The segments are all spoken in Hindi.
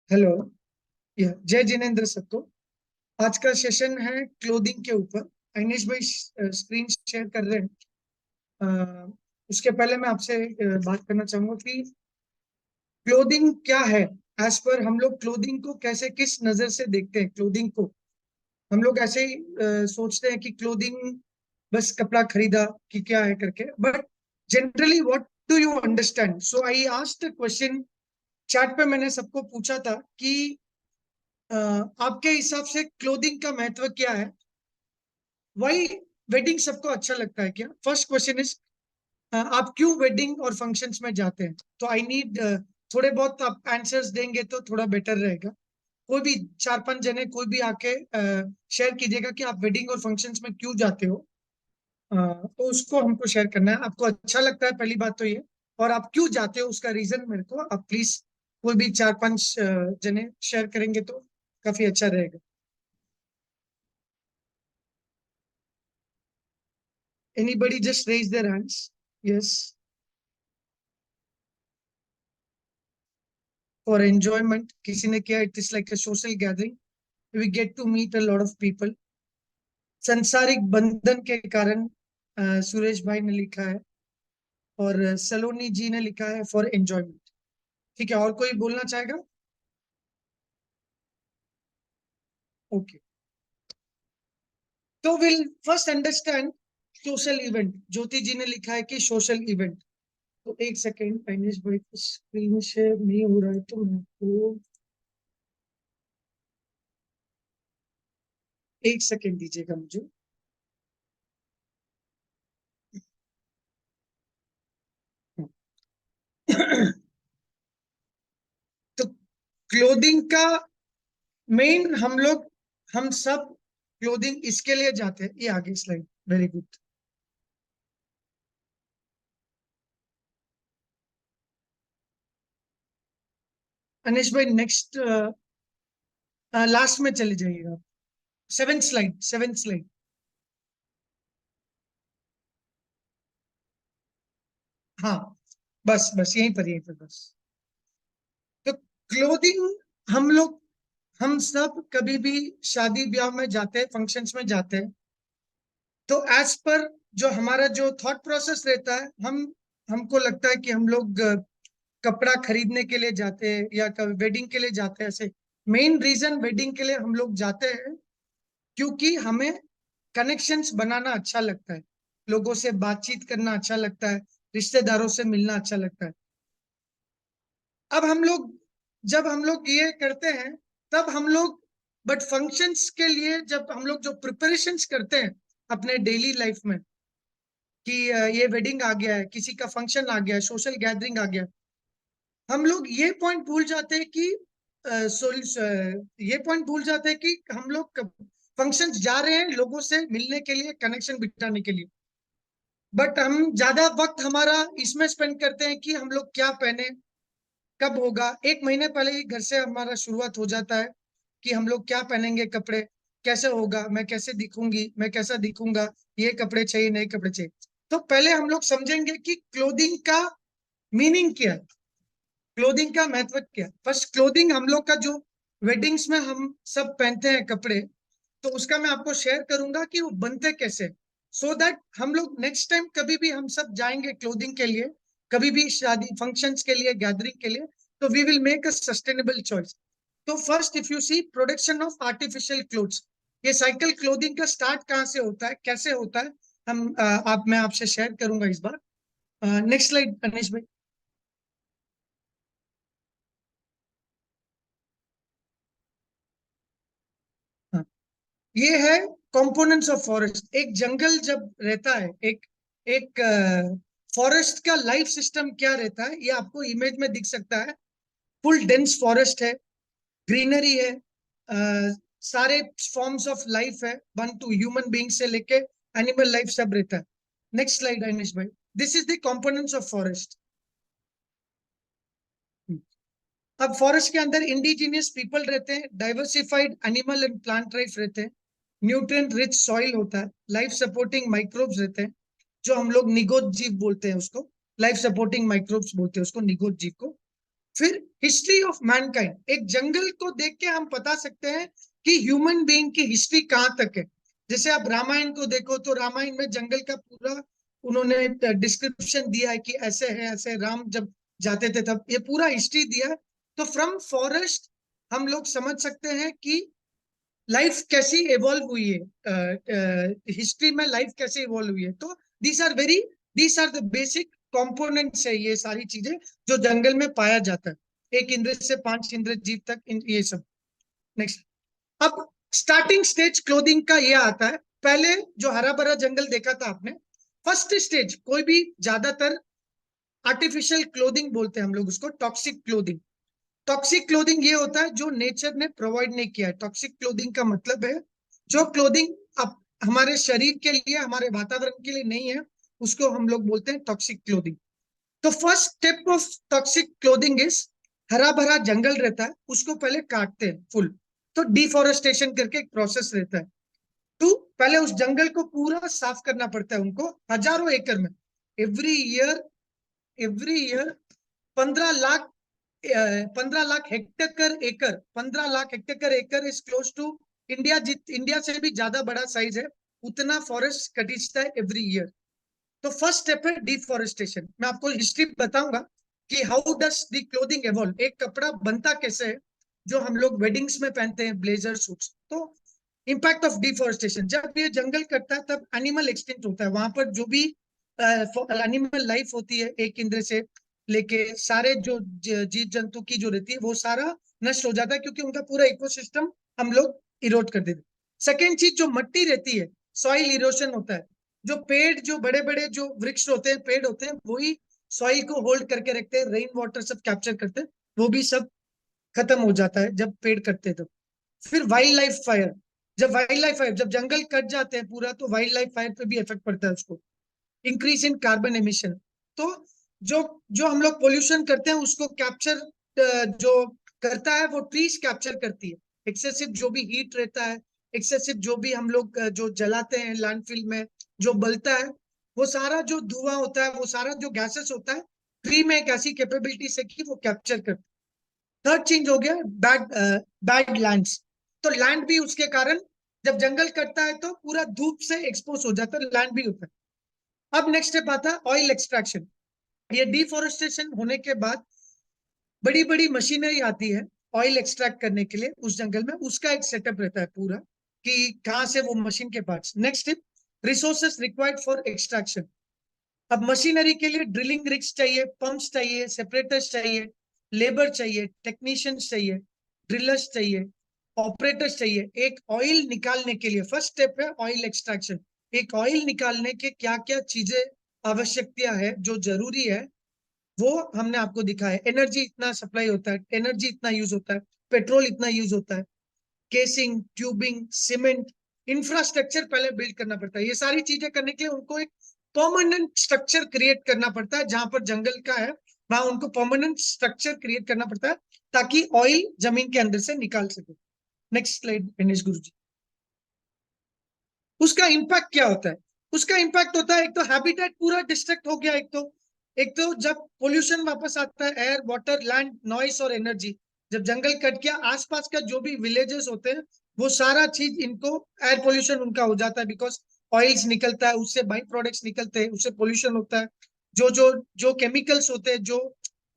हेलो। जय जिनेन्द्र सबको। आज का सेशन है क्लोथिंग के ऊपर। अनिश भाई स्क्रीन शेयर कर रहे हैं। अ, उसके पहले मैं आपसे बात करना चाहूंगा कि क्लोथिंग क्या है। एज पर हम लोग क्लोथिंग को कैसे किस नजर से देखते हैं क्लोथिंग को। हम लोग ऐसे ही सोचते हैं कि क्लोथिंग बस कपड़ा खरीदा कि क्या है करके, but generally what do you understand. So I asked question. Chat पे मैंने सबको पूछा था कि आपके हिसाब से क्लोथिंग का महत्व क्या है। वाई वेडिंग सबको अच्छा लगता है क्या? फर्स्ट क्वेश्चन इज आप क्यों वेडिंग और फंक्शंस में जाते हैं? तो आई नीड थोड़े बहुत आप आंसर्स देंगे तो थोड़ा बेटर रहेगा। कोई भी चार पांच जने कोई भी आके शेयर कीजिएगा कि आप वेडिंग और फंक्शंस में क्यों जाते हो। तो उसको हमको शेयर करना है। आपको अच्छा लगता है पहली बात तो ये, और आप क्यों जाते हो उसका रीजन मेरे को आप प्लीज कोई भी चार पांच जने शेयर करेंगे तो काफी अच्छा रहेगा। Anybody just raise their hands? Yes. For enjoyment. किसी ने किया, it is like a social gathering. We get to meet a lot of people. संसारिक बंधन के कारण सुरेश भाई ने लिखा है, और सलोनी जी ने लिखा है फॉर एंजॉयमेंट। ठीक है, और कोई बोलना चाहेगा? ओके, तो will first understand social event. Jyoti ji ने लिखा है कि सोशल इवेंट। तो एक सेकेंड, पैनिश भाई स्क्रीन शेयर नहीं हो रहा है तो मैं आपको एक सेकेंड दीजिएगा मुझे। तो क्लोथिंग का मेन हम सब क्लोथिंग इसके लिए जाते हैं। ये आगे स्लाइड, वेरी गुड। अनिश भाई नेक्स्ट, लास्ट में चले जाइएगा। Seventh slide, seventh slide. हाँ, बस बस यहीं पर, यहीं पर बस। तो क्लोथिंग हम सब कभी भी शादी ब्याह में जाते हैं, फंक्शंस में जाते हैं, तो एज पर जो हमारा जो थॉट प्रोसेस रहता है, हमको लगता है कि हम लोग कपड़ा खरीदने के लिए जाते हैं या वेडिंग के लिए जाते हैं। ऐसे मेन रीजन वेडिंग के लिए हम लोग जाते हैं क्योंकि हमें कनेक्शंस बनाना अच्छा लगता है, लोगों से बातचीत करना अच्छा लगता है, रिश्तेदारों से मिलना अच्छा लगता है। अब हम लोग जब हम लोग ये करते हैं तब हम लोग, बट फंक्शंस के लिए जब हम लोग जो प्रिपरेशंस करते हैं अपने डेली लाइफ में कि ये वेडिंग आ गया है, किसी का फंक्शन आ गया है, सोशल गैदरिंग आ गया है, हम लोग ये पॉइंट भूल जाते हैं कि ये पॉइंट भूल जाते हैं कि हम लोग फंक्शन जा रहे हैं लोगों से मिलने के लिए, कनेक्शन बिठाने के लिए। बट हम ज्यादा वक्त हमारा इसमें स्पेंड करते हैं कि हम लोग क्या पहने, कब होगा। एक महीने पहले ही घर से हमारा शुरुआत हो जाता है कि हम लोग क्या पहनेंगे, कपड़े कैसे होगा, मैं कैसे दिखूंगी, मैं कैसा दिखूंगा, ये कपड़े चाहिए, नए कपड़े चाहिए। तो पहले हम लोग समझेंगे कि क्लोथिंग का मीनिंग क्या है, क्लोथिंग का महत्व क्या है। फर्स्ट, क्लोथिंग हम लोग का जो वेडिंग्स में हम सब पहनते हैं कपड़े, तो उसका मैं आपको शेयर करूंगा कि वो बनते कैसे, सो दैट हम लोग नेक्स्ट टाइम कभी भी हम सब जाएंगे क्लोथिंग के लिए, कभी भी शादी फंक्शंस के लिए, गैदरिंग के लिए, तो we will make a sustainable choice. तो first, if you see production of artificial clothes, ये साइकिल क्लोथिंग का स्टार्ट कहाँ से होता है, कैसे होता है, मैं आपसे शेयर करूंगा इस बार। नेक्स्ट स्लाइड अनिश भाई। हाँ, ये है कंपोनेंट्स ऑफ फॉरेस्ट। एक जंगल जब रहता है, एक एक फॉरेस्ट का लाइफ सिस्टम क्या रहता है, ये आपको इमेज में दिख सकता है। फुल डेंस फॉरेस्ट है, ग्रीनरी है, सारे फॉर्म्स ऑफ लाइफ है, वन टू ह्यूमन बीइंग से लेके एनिमल लाइफ सब रहता है। नेक्स्ट स्लाइड अनिश भाई। This is the components of forest. अब फॉरेस्ट के अंदर इंडिजिनियस पीपल रहते हैं, diversified animal and plant life रहते हैं, न्यूट्रिएंट रिच सॉइल होता है, लाइफ सपोर्टिंग माइक्रोब्स रहते हैं, जो हम लोग निगोद जीव बोलते हैं उसको, लाइफ सपोर्टिंग माइक्रोब्स बोलते हैं उसको, निगोद जीव को। फिर हिस्ट्री ऑफ मैनकाइंड, एक जंगल को देख के हम बता सकते हैं कि ह्यूमन बीइंग की हिस्ट्री कहाँ तक है। जैसे आप रामायण को देखो तो रामायण में जंगल का पूरा उन्होंने डिस्क्रिप्शन दिया है कि ऐसे है ऐसे, राम जब जाते थे तब, ये पूरा हिस्ट्री दिया है। तो फ्रॉम फॉरेस्ट हम लोग समझ सकते हैं कि लाइफ कैसी इवॉल्व हुई है, हिस्ट्री में लाइफ कैसे इवॉल्व हुई है। तो these are the basic components है ये सारी चीजें जो जंगल में पाया जाता है, एक इंद्र से 5 इंद्र जीव तक, ये सब। नेक्स्ट, अब स्टार्टिंग स्टेज क्लोथिंग का ये आता है। पहले जो हरा भरा जंगल देखा था आपने, फर्स्ट स्टेज कोई भी, ज्यादातर आर्टिफिशियल क्लोथिंग बोलते हैं हम लोग उसको, टॉक्सिक क्लोथिंग। टॉक्सिक क्लोथिंग ये होता है जो नेचर ने प्रोवाइड नहीं किया है। टॉक्सिक क्लोथिंग का मतलब है जो क्लोथिंग अब हमारे शरीर के लिए, हमारे वातावरण के लिए नहीं है, उसको हम लोग बोलते हैं टॉक्सिक क्लोथिंग। तो first step of toxic clothing is, हरा भरा जंगल रहता है उसको पहले काटते हैं फुल। तो डिफोरेस्टेशन करके एक प्रोसेस रहता है। तो पहले उस जंगल को पूरा साफ करना पड़ता है उनको, हजारों एकड़ में। Every year, every year 15 lakh, 15 lakh hectare एकड़, 15 लाख हेक्टेयर एकड़ is close to India. India से भी ज्यादा बड़ा साइज है, उतना फॉरेस्ट कटीजता है एवरी ईयर। तो फर्स्ट स्टेप है डिफॉरेस्टेशन। मैं आपको हिस्ट्री बताऊंगा कि how does the clothing evolve, एक कपड़ा बनता कैसे है जो हम लोग वेडिंग्स में पहनते हैं, ब्लेजर सूट्स। तो इम्पैक्ट ऑफ डिफॉरेस्टेशन, जब ये जंगल कटता है तब एनिमल एक्सटिंक्ट होता है। वहां पर जो भी एनिमल लाइफ होती है, एक इंद्र से लेके सारे जो जीव जंतु की जो रहती है वो सारा नष्ट हो जाता है, क्योंकि उनका पूरा इकोसिस्टम हम लोग इरोड कर देते हैं। सेकेंड चीज, जो मट्टी रहती है, सॉइल इरोशन होता है। जो पेड़, जो बड़े बड़े जो वृक्ष होते हैं, पेड़ होते हैं, वही सॉइल को होल्ड करके रखते हैं, रेन वाटर सब कैप्चर करते हैं, वो भी सब खत्म हो जाता है जब पेड़ कटते हैं। तो फिर वाइल्ड लाइफ फायर, जब वाइल्ड लाइफ फायर, जब जंगल कट जाते हैं पूरा, तो वाइल्ड लाइफ फायर पे भी इफेक्ट पड़ता है उसको। इंक्रीज इन कार्बन एमिशन, तो जो जो हम लोग पोल्यूशन करते हैं उसको कैप्चर जो करता है वो ट्रीज कैप्चर करती है। एक्सेसिव जो भी हीट रहता है, एक्सेसिव जो भी हम लोग जो जलाते हैं लैंडफिल में, जो बलता है, वो सारा जो धुआं होता है, वो सारा जो गैसेस होता है, ट्री में एक ऐसी कैपेबिलिटी से कि वो कैप्चर करता है। थर्ड चेंज हो गया बैड, बैड लैंड्स। तो लैंड भी उसके कारण, जब जंगल कटता है तो पूरा धूप से एक्सपोज हो जाता है, लैंड भी होता है। अब नेक्स्ट स्टेप आता है ऑयल एक्सट्रैक्शन। ये डिफोरेस्टेशन होने के बाद बड़ी बड़ी मशीनरी आती है ऑयल एक्सट्रैक्ट करने के लिए उस जंगल में, उसका एक सेटअप रहता है पूरा कि कहाँ से वो मशीन के parts. Next step, resources required for extraction. अब मशीनरी के लिए ड्रिलिंग रिग्स चाहिए, पंप्स चाहिए, सेपरेटर्स चाहिए, लेबर चाहिए, टेक्नीशियंस चाहिए, ड्रिलर्स चाहिए, ऑपरेटर्स चाहिए। एक ऑयल निकालने के लिए फर्स्ट स्टेप है ऑयल एक्सट्रैक्शन। एक ऑयल निकालने के क्या क्या चीजें आवश्यकता है, जो जरूरी है, वो हमने आपको दिखा है। एनर्जी इतना सप्लाई होता है, एनर्जी इतना यूज होता है, पेट्रोल इतना यूज होता है, केसिंग, ट्यूबिंग, सीमेंट, इंफ्रास्ट्रक्चर पहले बिल्ड करना पड़ता है। ये सारी चीजें करने के लिए उनको एक परमानेंट स्ट्रक्चर क्रिएट करना पड़ता है। जहां पर जंगल का है वहां उनको परमानेंट स्ट्रक्चर क्रिएट करना पड़ता है ताकि ऑयल जमीन के अंदर से निकाल सके। नेक्स्ट स्लाइड गणेश गुरु जी। उसका इम्पैक्ट क्या होता है? उसका इम्पैक्ट होता है, एक तो हैबिटेट पूरा डिस्ट्रक्ट हो गया, एक तो जब पोल्यूशन वापस आता है, एयर, वाटर, लैंड, नॉइस और एनर्जी, जब जंगल कट गया, आसपास का जो भी विलेजेस होते हैं वो सारा चीज इनको, एयर पोल्यूशन उनका हो जाता है, बिकॉज ऑयल्स निकलता है, उससे बाई प्रोडक्ट्स निकलते हैं, उससे पोल्यूशन होता है। जो जो जो केमिकल्स होते हैं जो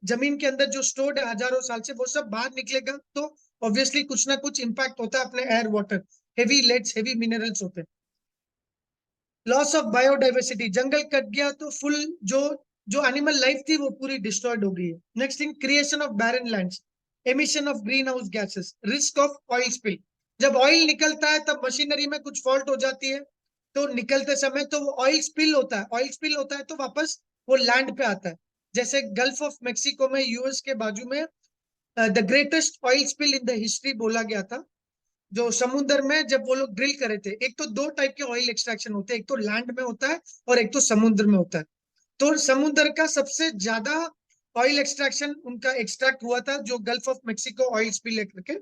जमीन के अंदर जो स्टोर्ड है हजारों साल से, वो सब बाहर निकलेगा, तो ऑब्वियसली कुछ ना कुछ इम्पैक्ट होता है अपने air, water, heavy leads, heavy minerals होते हैं। Loss of biodiversity, jungle cut गया तो फुल जो जो एनिमल लाइफ थी वो पूरी डिस्ट्रॉयड हो गई है। Next thing, creation of barren lands, emission of greenhouse gases, risk of oil spill. जब ऑयल निकलता है तब मशीनरी में कुछ फॉल्ट हो जाती है, तो निकलते समय तो वो ऑयल स्पिल होता है, ऑयल स्पिल होता है तो वापस वो लैंड पे आता है। जैसे गल्फ ऑफ मेक्सिको में, यूएस के बाजू में, the greatest oil spill in the history बोला गया था। जो समुद्र में जब वो लोग ड्रिल करे थे, एक तो दो टाइप के ऑयल एक्सट्रैक्शन होते हैं, एक तो लैंड में होता है और एक तो समुद्र में होता है। तो समुद्र का सबसे ज्यादा ऑयल एक्सट्रैक्शन उनका एक्सट्रैक्ट हुआ था, जो gulf of Mexico oil spill करके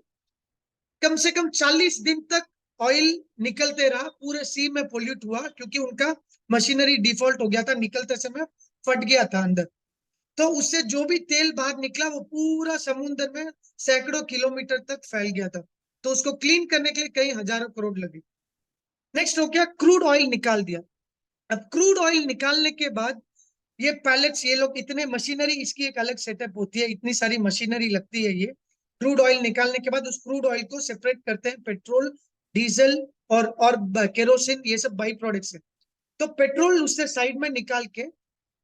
कम से कम 40 दिन तक ऑयल निकलते रहा, पूरे सी में पोल्यूट हुआ, क्योंकि उनका मशीनरी डिफॉल्ट हो गया था, निकलते समय फट गया था अंदर। तो उससे जो भी तेल बाहर निकला वो पूरा समुद्र में सैकड़ों किलोमीटर तक फैल गया था। तो उसको क्लीन करने के लिए कई हजारों करोड़ लगे। नेक्स्ट हो गया, क्रूड ऑयल निकाल दिया। अब क्रूड ऑयल निकालने के बाद ये पैलेट्स, ये लोग इतने मशीनरी, इसकी एक अलग सेटअप होती है, इतनी सारी मशीनरी लगती है। ये क्रूड ऑयल निकालने के बाद उस क्रूड ऑयल को सेपरेट करते हैं, पेट्रोल, डीजल और केरोसिन, ये सब बाई प्रोडक्ट्स है। तो पेट्रोल उससे साइड में निकाल के,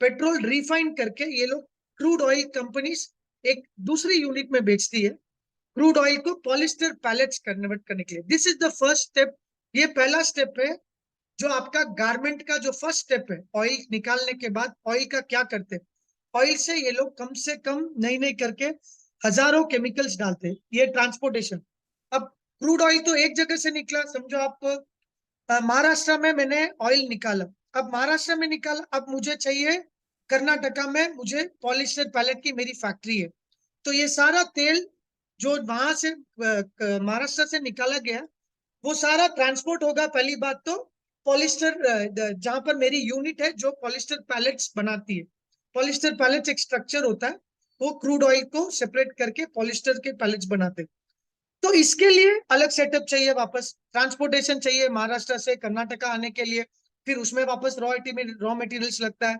पेट्रोल रिफाइन करके ये लोग क्रूड ऑयल कंपनीज एक दूसरी यूनिट में बेचती है, क्रूड ऑयल को पॉलिस्टर पैलेट्स कन्वर्ट करने के लिए। This is the first step. ये पहला स्टेप है जो आपका गारमेंट का जो फर्स्ट स्टेप है। ऑयल निकालने के बाद ऑयल का क्या करते हैं, ऑयल से ये लोग कम से कम नहीं नहीं करके हजारों केमिकल्स डालते हैं। ये ट्रांसपोर्टेशन। अब क्रूड ऑयल तो एक जगह से निकला, समझो आप महाराष्ट्र में मैंने ऑयल निकाला, अब महाराष्ट्र में निकाला, अब मुझे चाहिए कर्नाटका में, मुझे पॉलिस्टर पैलेट की मेरी फैक्ट्री है। तो ये सारा तेल जो वहां से महाराष्ट्र से निकाला गया, वो सारा ट्रांसपोर्ट होगा पहली बात तो पॉलिस्टर, जहां पर मेरी यूनिट है जो पॉलिस्टर पैलेट्स बनाती है। पॉलिस्टर पैलेट्स एक स्ट्रक्चर होता है, वो क्रूड ऑयल को सेपरेट करके पॉलिस्टर के पैलेट्स बनाते हैं। तो इसके लिए अलग सेटअप चाहिए, वापस ट्रांसपोर्टेशन चाहिए महाराष्ट्र से कर्नाटका आने के लिए, फिर उसमें वापस रॉ मटेरियल्स लगता है,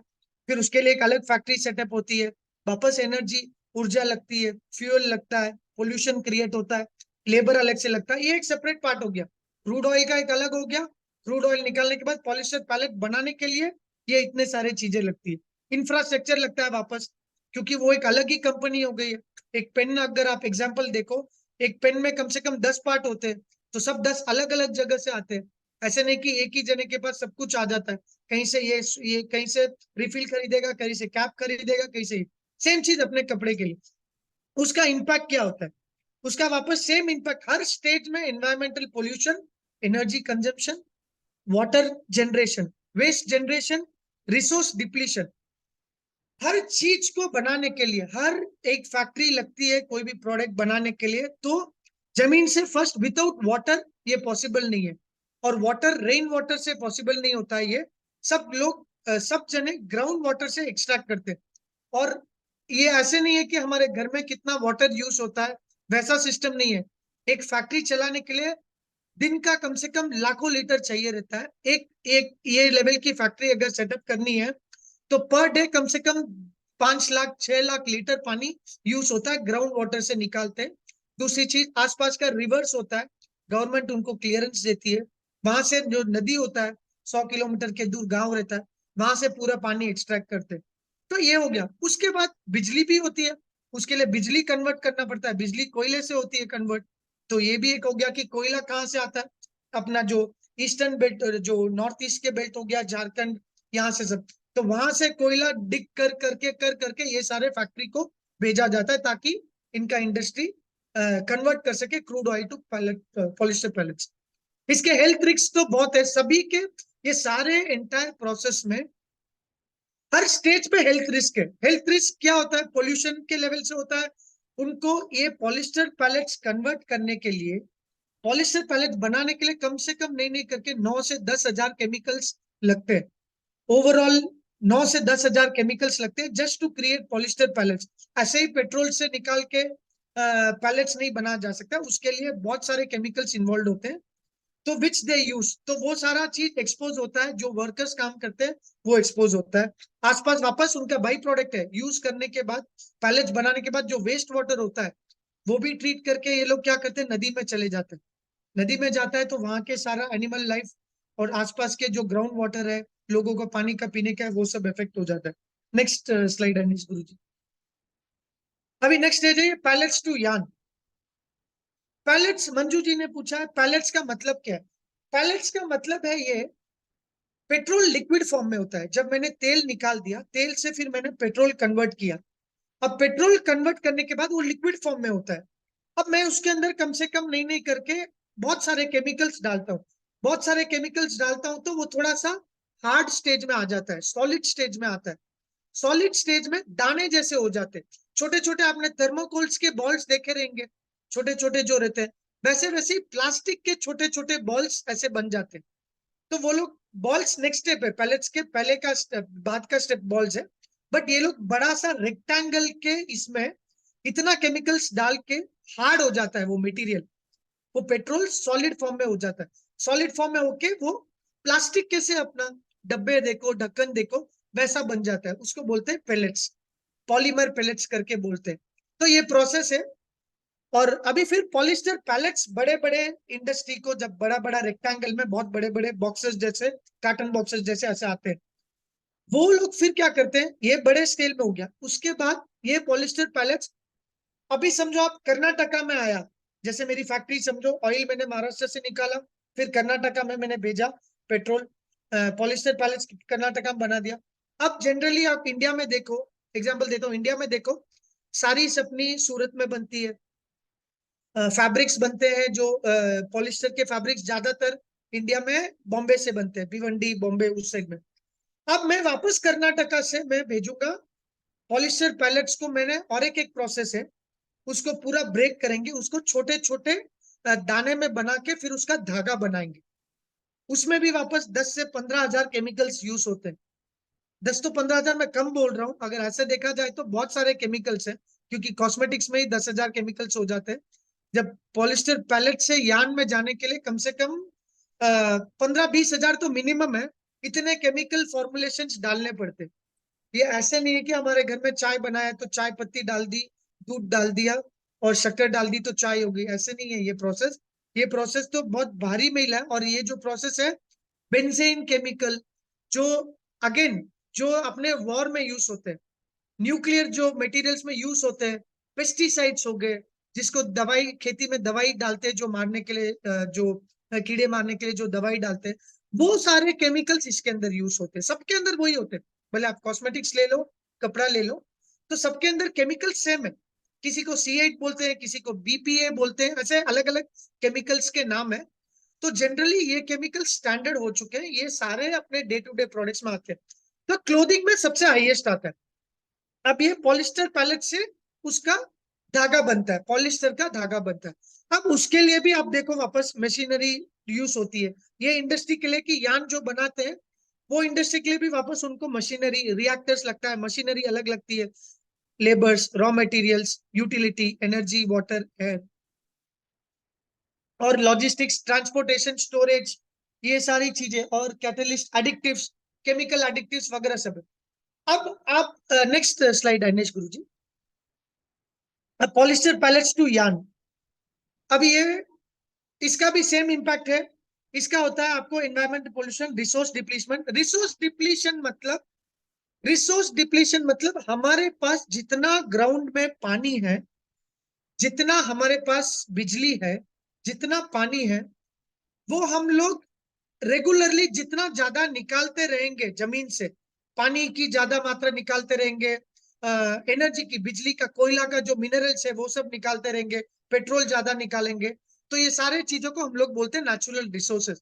फिर उसके लिए एक अलग फैक्ट्री सेटअप होती है, वापस एनर्जी, ऊर्जा लगती है, फ्यूल लगता है, पोल्यूशन क्रिएट होता है, लेबर अलग से लगता है। ये एक सेपरेट पार्ट हो गया। क्रूड ऑयल का एक अलग हो गया। क्रूड ऑयल निकालने के बाद पॉलिस्टर पैलेट बनाने के लिए ये इतने सारे चीजें लगती है, इंफ्रास्ट्रक्चर लगता है वापस, क्योंकि वो एक अलग ही कंपनी हो गई है। एक पेन, अगर आप एग्जाम्पल देखो, एक पेन में कम से कम 10 पार्ट होते हैं, तो सब 10 अलग अलग जगह से आते हैं। ऐसे नहीं कि एक ही जने के पास सब कुछ आ जाता है, कहीं से ये कहीं से रिफिल खरीदेगा, कहीं से कैप खरीदेगा, कहीं से सेम चीज अपने कपड़े के लिए। उसका इम्पैक्ट क्या होता है, उसका वापस सेम इम्पैक्ट हर स्टेज में, environmental pollution, energy consumption, water generation, waste generation, resource depletion. हर चीज को बनाने के लिए हर एक फैक्ट्री लगती है कोई भी प्रोडक्ट बनाने के लिए, तो जमीन से फर्स्ट, विदाउट वाटर ये पॉसिबल नहीं है। और वाटर, रेन वाटर से पॉसिबल नहीं होता है ये। सब लोग सब जने ग्राउंड वाटर से एक्सट्रैक्ट करते हैं। और ये ऐसे नहीं है कि हमारे घर में कितना वाटर यूज होता है, वैसा सिस्टम नहीं है। एक फैक्ट्री चलाने के लिए दिन का कम से कम लाखों लीटर चाहिए रहता है। एक एक ये लेवल की फैक्ट्री अगर सेटअप करनी है तो पर डे कम से कम 5 लाख 6 लाख लीटर पानी यूज होता है, ग्राउंड वाटर से निकालते हैं। दूसरी चीज, आसपास का रिवर्स होता है, गवर्नमेंट उनको क्लियरेंस देती है, वहां से जो नदी होता है, 100 किलोमीटर के दूर गांव रहता है, वहां से पूरा पानी एक्सट्रैक्ट करते हैं। तो ये हो गया। उसके बाद बिजली भी होती है, उसके लिए बिजली कन्वर्ट करना पड़ता है, बिजली कोयले से होती है कन्वर्ट। तो ये भी एक हो गया कि कोयला कहाँ से आता है, अपना जो ईस्टर्न बेल्ट, जो नॉर्थ ईस्ट के बेल्ट हो गया, झारखंड, यहाँ से सब। तो वहां से कोयला डिग कर करके ये सारे फैक्ट्री को भेजा जाता है, ताकि इनका इंडस्ट्री कन्वर्ट कर सके crude oil to pellet, polyester pellets. इसके हेल्थ रिस्क तो बहुत है सभी के, ये सारे एंटायर प्रोसेस में हर स्टेज पे हेल्थ रिस्क है। हेल्थ रिस्क क्या होता है, पोल्यूशन के लेवल से होता है। उनको ये पॉलिस्टर पैलेट्स कन्वर्ट करने के लिए, पॉलिस्टर पैलेट बनाने के लिए कम से कम नहीं नहीं करके 9 से 10 हजार केमिकल्स लगते हैं। ओवरऑल 9 से 10 हजार केमिकल्स लगते हैं just to create polyester pellets. ऐसे ही पेट्रोल से निकाल के पैलेट्स नहीं बनाया जा सकता, उसके लिए बहुत सारे केमिकल्स इन्वॉल्व होते हैं। तो विच दे यूज, तो वो सारा चीज एक्सपोज होता है, जो वर्कर्स काम करते हैं वो एक्सपोज होता है। आसपास वापस उनका बाई प्रोडक्ट है, यूज करने के बाद, पैलेट्स बनाने के बाद जो वेस्ट वाटर होता है वो भी ट्रीट करके ये लोग क्या करते हैं, नदी में चले जाते हैं। नदी में जाता है तो वहां के सारा एनिमल लाइफ और आसपास के जो ग्राउंड वाटर है, लोगों को पानी का पीने का है, वो सब इफेक्ट हो जाता है। नेक्स्ट स्लाइड अनिश गुरु जी। अभी नेक्स्ट है जाइए, pellets to yarn. Pellets, Manju ji ने पूछा है पैलेट्स का मतलब क्या है। पैलेट्स का मतलब है ये, पेट्रोल लिक्विड फॉर्म में होता है। जब मैंने तेल निकाल दिया, तेल से फिर मैंने पेट्रोल कन्वर्ट किया, अब पेट्रोल कन्वर्ट करने के बाद वो लिक्विड फॉर्म में होता है। अब मैं उसके अंदर कम से कम नहीं नहीं करके बहुत सारे केमिकल्स डालता हूँ, बहुत सारे केमिकल्स डालता हूँ, तो वो थोड़ा सा हार्ड स्टेज में आ जाता है, सॉलिड स्टेज में आता है। सॉलिड स्टेज में दाने जैसे हो जाते हैं, छोटे छोटे, आपने थर्मोकोल्स के बॉल्स देखे रहेंगे, छोटे छोटे जो रहते हैं, वैसे वैसे प्लास्टिक के छोटे छोटे बॉल्स ऐसे बन जाते हैं। तो वो लोग बॉल्स नेक्स्ट स्टेप है, पैलेट्स के पहले का स्टेप, बाद का स्टेप बॉल्स है। बट ये लोग बड़ा सा रेक्टेंगल के इसमें इतना केमिकल्स डाल के हार्ड हो जाता है वो मटेरियल, वो पेट्रोल सॉलिड फॉर्म में हो जाता है, सॉलिड फॉर्म में होके वो प्लास्टिक कैसे अपना डब्बे देखो ढक्कन देखो वैसा बन जाता है, उसको बोलते हैं पेलेट्स, पॉलीमर पेलेट्स करके बोलते हैं। तो ये प्रोसेस है। और अभी फिर पॉलिस्टर पैलेट्स बड़े बड़े इंडस्ट्री को जब बड़ा बड़ा रेक्टेंगल में बहुत बड़े बड़े बॉक्सेस जैसे कार्टन बॉक्सेस जैसे ऐसे आते हैं, वो लोग फिर क्या करते हैं, ये बड़े स्केल में हो गया, उसके बाद ये पॉलिस्टर पैलेट्स अभी समझो आप कर्नाटका में आया, जैसे मेरी फैक्ट्री समझो, ऑयल मैंने महाराष्ट्र से निकाला, फिर कर्नाटका में मैंने भेजा पेट्रोल, पॉलिस्टर पैलेट्स कर्नाटका में बना दिया। अब जनरली आप इंडिया में देखो, एग्जांपल देता हूँ, इंडिया में देखो सारी अपनी सूरत में बनती है, फैब्रिक्स बनते हैं जो पॉलिस्टर के फैब्रिक्स ज्यादातर इंडिया में बॉम्बे से बनते हैं, भिवंडी बॉम्बे उस साइड में। अब मैं वापस कर्नाटका से मैं भेजूंगा पॉलिस्टर पैलेट्स को, मैंने और एक एक प्रोसेस है, उसको पूरा ब्रेक करेंगे, उसको छोटे छोटे दाने में बना के फिर उसका धागा बनाएंगे, उसमें भी वापस 10 से 15 हजार केमिकल्स यूज होते हैं। 10 तो 15 हजार मैं कम बोल रहा हूँ, अगर ऐसे देखा जाए तो बहुत सारे केमिकल्स हैं, क्योंकि कॉस्मेटिक्स में ही 10 हजार केमिकल्स हो जाते हैं। जब पॉलिस्टर पैलेट से यान में जाने के लिए कम से कम 15-20 हजार तो मिनिमम है, इतने केमिकल फॉर्मुलेशन डालने पड़ते। ये ऐसे नहीं है कि हमारे घर में चाय बनाया तो चाय पत्ती डाल दी, दूध डाल दिया और शक्कर डाल दी तो चाय हो गई, ऐसे नहीं है ये प्रोसेस तो बहुत भारी मेल है। और ये जो प्रोसेस है, बेंजीन केमिकल, जो अगेन जो अपने वॉर में यूज होते हैं, न्यूक्लियर जो मटेरियल्स में यूज होते हैं, पेस्टिसाइड्स हो गए, जिसको दवाई खेती में दवाई डालते हैं जो मारने के लिए जो कीड़े मारने के लिए जो दवाई डालते हैं, वो सारे केमिकल्स इसके अंदर यूज होते हैं, सबके अंदर वही होते हैं। भले आप कॉस्मेटिक्स ले लो, कपड़ा ले लो, तो सबके अंदर केमिकल सेम है। किसी को C8 बोलते हैं, किसी को BPA बोलते हैं, ऐसे अलग अलग केमिकल्स के नाम है। तो जनरली ये केमिकल स्टैंडर्ड हो चुके हैं, ये सारे अपने डे टू डे प्रोडक्ट्स में आते हैं। तो क्लोथिंग में सबसे हाईएस्ट आता है। अब ये पॉलिस्टर पैलेट से उसका धागा बनता है, पॉलिस्टर का धागा बनता है। अब उसके लिए भी आप देखो वापस मशीनरी यूज होती है, ये इंडस्ट्री के लिए कि यान जो बनाते हैं वो इंडस्ट्री के लिए भी वापस उनको मशीनरी रिएक्टर्स लगता है, मशीनरी अलग लगती है, labours, raw materials, utility, energy, water, air, और लॉजिस्टिक्स, ट्रांसपोर्टेशन, स्टोरेज, ये सारी चीजें, और कैटलिस्ट, एडिक्टिव्स, केमिकल एडिक्टिव्स वगैरह सब है। अब आप नेक्स्ट स्लाइड है गुरु जी। पॉलिस्टर पैलेट्स टू यार्न, अब ये इसका भी सेम इंपैक्ट है। इसका होता है आपको environment pollution, resource depletion. Resource depletion मतलब हमारे पास जितना ग्राउंड में पानी है, जितना हमारे पास बिजली है, जितना पानी है, वो हम लोग रेगुलरली जितना ज्यादा निकालते रहेंगे जमीन से, पानी की ज्यादा मात्रा निकालते रहेंगे, एनर्जी की, बिजली का, कोयला का जो मिनरल्स है वो सब निकालते रहेंगे, पेट्रोल ज्यादा निकालेंगे, तो ये सारे चीजों को हम लोग बोलते हैं नेचुरल रिसोर्सेज।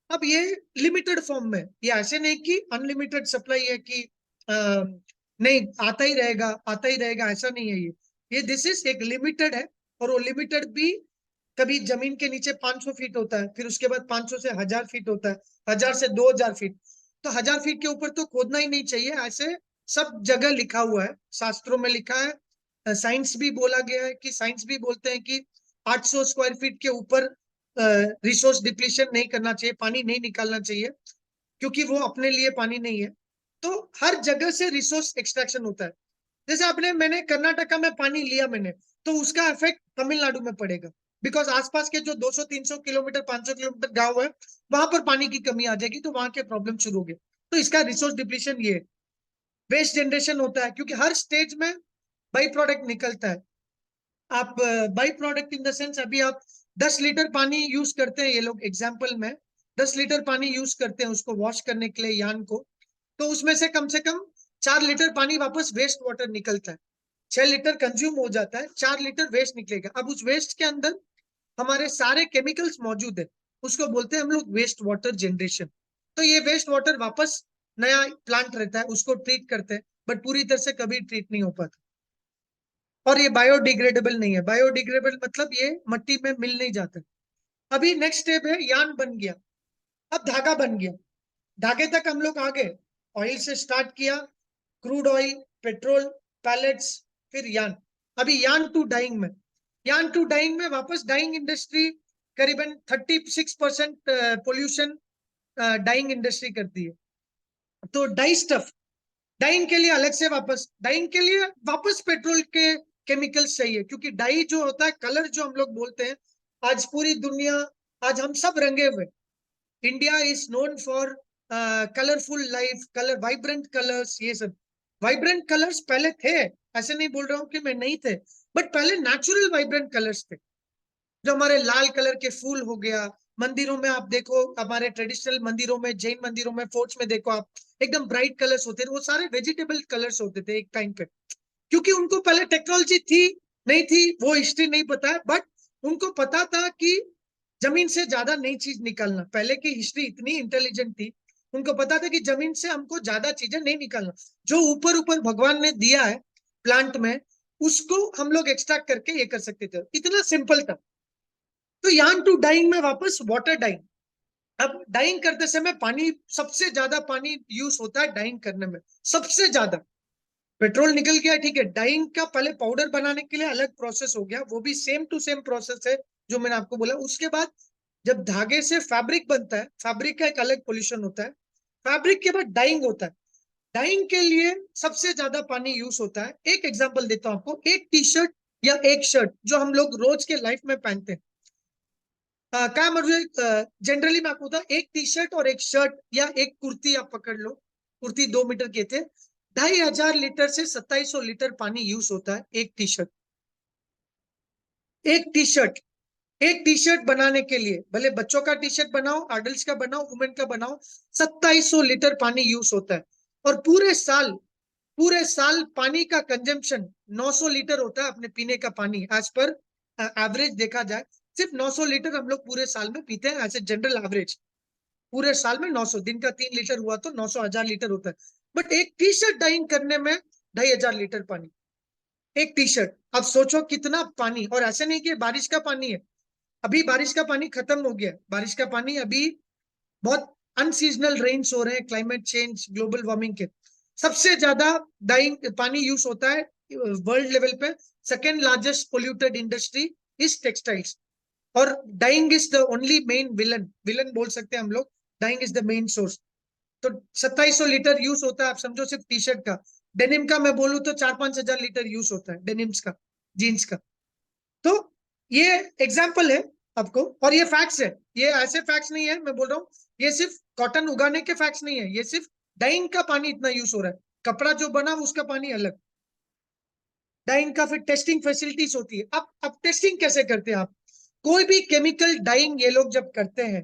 अब ये लिमिटेड फॉर्म में, ये ऐसे नहीं कि अनलिमिटेड सप्लाई है कि नहीं आता ही रहेगा आता ही रहेगा, ऐसा नहीं है ये दिस इज एक लिमिटेड है। और वो लिमिटेड भी कभी जमीन के नीचे 500 फीट होता है, फिर उसके बाद 500 से 1000 फीट होता है, 1000 से 2000 फीट, तो 1000 फीट के ऊपर तो खोदना ही नहीं चाहिए, ऐसे सब जगह लिखा हुआ है, शास्त्रों में लिखा है, साइंस भी बोला गया है कि साइंस भी बोलते हैं कि 800 स्क्वायर फीट के ऊपर रिसोर्स डिप्लीशन नहीं करना चाहिए, पानी नहीं निकालना चाहिए, क्योंकि वो अपने लिए पानी नहीं है। तो हर जगह से रिसोर्स एक्सट्रैक्शन होता है। जैसे मैंने कर्नाटका में पानी लिया मैंने, तो उसका इफेक्ट तमिलनाडु में पड़ेगा, बिकॉज आसपास के जो 200-300 किलोमीटर 500 किलोमीटर गांव है, वहां पर पानी की कमी आ जाएगी, तो वहां के प्रॉब्लम शुरू हो गए। तो इसका रिसोर्स डिप्लीशन ये वेस्ट जनरेशन होता है, क्योंकि हर स्टेज में बाई प्रोडक्ट निकलता है। आप by product in the sense, अभी आप 10 लीटर पानी यूज करते हैं, ये लोग एग्जाम्पल में 10 लीटर पानी यूज करते हैं उसको वॉश करने के लिए यान को, तो उसमें से कम 4 लीटर पानी वापस वेस्ट वाटर निकलता है। 6 लीटर कंज्यूम हो जाता है, 4 लीटर वेस्ट निकलेगा। अब उस वेस्ट के अंदर हमारे सारे केमिकल्स मौजूद है, उसको बोलते हैं हम लोग वेस्ट वाटर जनरेशन। तो ये वेस्ट वाटर वापस नया प्लांट रहता है, उसको ट्रीट करते हैं, बट पूरी तरह से कभी ट्रीट नहीं हो पाता। और ये बायोडिग्रेडेबल नहीं है, बायोडिग्रेडेबल मतलब ये मट्टी में मिल नहीं जाता। अभी नेक्स्ट स्टेप है, यान बन गया, अब धागा बन गया, धागे तक हम लोग आ गए। ऑयल से स्टार्ट किया, क्रूड ऑयल, पेट्रोल, पैलेट्स, फिर यान। अभी यान टू डाइंग में वापस डाइंग इंडस्ट्री करीबन 36% पोल्यूशन डाइंग इंडस्ट्री करती है। तो डाई स्टफ, डाइंग के लिए अलग से वापस, डाइंग के लिए वापस पेट्रोल के केमिकल्स चाहिए, क्योंकि डाई जो होता है, कलर जो हम लोग बोलते हैं, आज पूरी दुनिया, आज हम सब रंगे हुए। India is known for colourful life, colour, vibrant colours, ये सब वाइब्रेंट कलर्स पहले थे, ऐसे नहीं बोल रहा हूँ कि मैं नहीं थे, बट पहले नेचुरल वाइब्रेंट कलर्स थे। जो हमारे लाल कलर के फूल हो गया, मंदिरों में आप देखो, हमारे ट्रेडिशनल मंदिरों में, जैन मंदिरों में, फोर्ट्स में देखो आप, एकदम ब्राइट कलर्स होते थे, वो सारे वेजिटेबल कलर्स होते थे एक टाइम पे, क्योंकि उनको पहले टेक्नोलॉजी थी नहीं थी वो हिस्ट्री नहीं पता है, बट उनको पता था कि जमीन से ज्यादा नई चीज निकालना, पहले की हिस्ट्री इतनी इंटेलिजेंट थी, उनको पता था कि जमीन से हमको ज्यादा चीजें नहीं निकालना, जो ऊपर ऊपर भगवान ने दिया है प्लांट में, उसको हम लोग एक्सट्रैक्ट करके ये कर सकते थे, इतना सिंपल था। तो यान टू डाइंग में वापस वाटर डाइंग। अब डाइंग करते समय पानी, सबसे ज्यादा पानी यूज होता है डाइंग करने में, सबसे ज्यादा। पेट्रोल निकल गया, ठीक है, डाइंग का पहले पाउडर बनाने के लिए अलग प्रोसेस हो गया, वो भी सेम टू सेम प्रोसेस है जो मैंने आपको बोला। उसके बाद जब धागे से फैब्रिक बनता है, फैब्रिक का एक अलग पोल्यूशन होता है, फैब्रिक के बाद डाइंग होता है। डाइंग के लिए सबसे ज्यादा पानी यूज होता है। एक एग्जांपल देता हूं आपको, एक टी शर्ट या एक शर्ट जो हम लोग रोज के लाइफ में पहनते हैं, क्या मतलब जनरली मैं आपको बताऊं, एक टी शर्ट और एक शर्ट या एक कुर्ती आप पकड़ लो, कुर्ती 2 मीटर के थे, 2500 लीटर से 2700 लीटर पानी यूज होता है एक टी शर्ट। एक टी शर्ट, एक टी शर्ट बनाने के लिए, भले बच्चों का टी शर्ट बनाओ, अडल्ट का बनाओ, वुमेन का बनाओ, 2700 लीटर पानी यूज होता है। और पूरे साल पानी का कंजम्पशन 900 लीटर होता है अपने पीने का पानी, एज पर एवरेज देखा जाए, सिर्फ 900 लीटर हम लोग पूरे साल में पीते हैं, ऐसे जनरल एवरेज। पूरे साल में 900, दिन का 3 लीटर हुआ तो 900, 1000 लीटर होता है। बट एक टी शर्ट डाइंग करने में 2500 लीटर पानी, एक टी शर्ट। अब सोचो कितना पानी, और ऐसे नहीं कि बारिश का पानी है, अभी बारिश का पानी खत्म हो गया, बारिश का पानी अभी बहुत अनसीजनल रेन्स हो रहे हैं, क्लाइमेट चेंज, ग्लोबल वार्मिंग के। सबसे ज्यादा डाइंग पानी यूज होता है वर्ल्ड लेवल पे, second largest polluted industry is textiles. और dyeing is the only main villain, villain बोल सकते हैं हम लोग, dyeing is the main source. तो 2700 लीटर यूज होता है, आप समझो सिर्फ टी शर्ट का। डेनिम का मैं बोलूँ तो 4-5 हजार लीटर यूज होता है डेनिम्स का, जीन्स का। तो ये एग्जाम्पल है आपको, और ये फैक्ट्स है, ये ऐसे फैक्ट्स नहीं है मैं बोल रहा हूँ, ये सिर्फ कॉटन उगाने के फैक्ट्स नहीं है, ये सिर्फ डाइंग का पानी इतना यूज हो रहा है, कपड़ा जो बना उसका पानी अलग। डाइंग का फिर टेस्टिंग फैसिलिटीज होती है। अब टेस्टिंग कैसे करते हैं आप, कोई भी केमिकल डाइंग ये लोग जब करते हैं,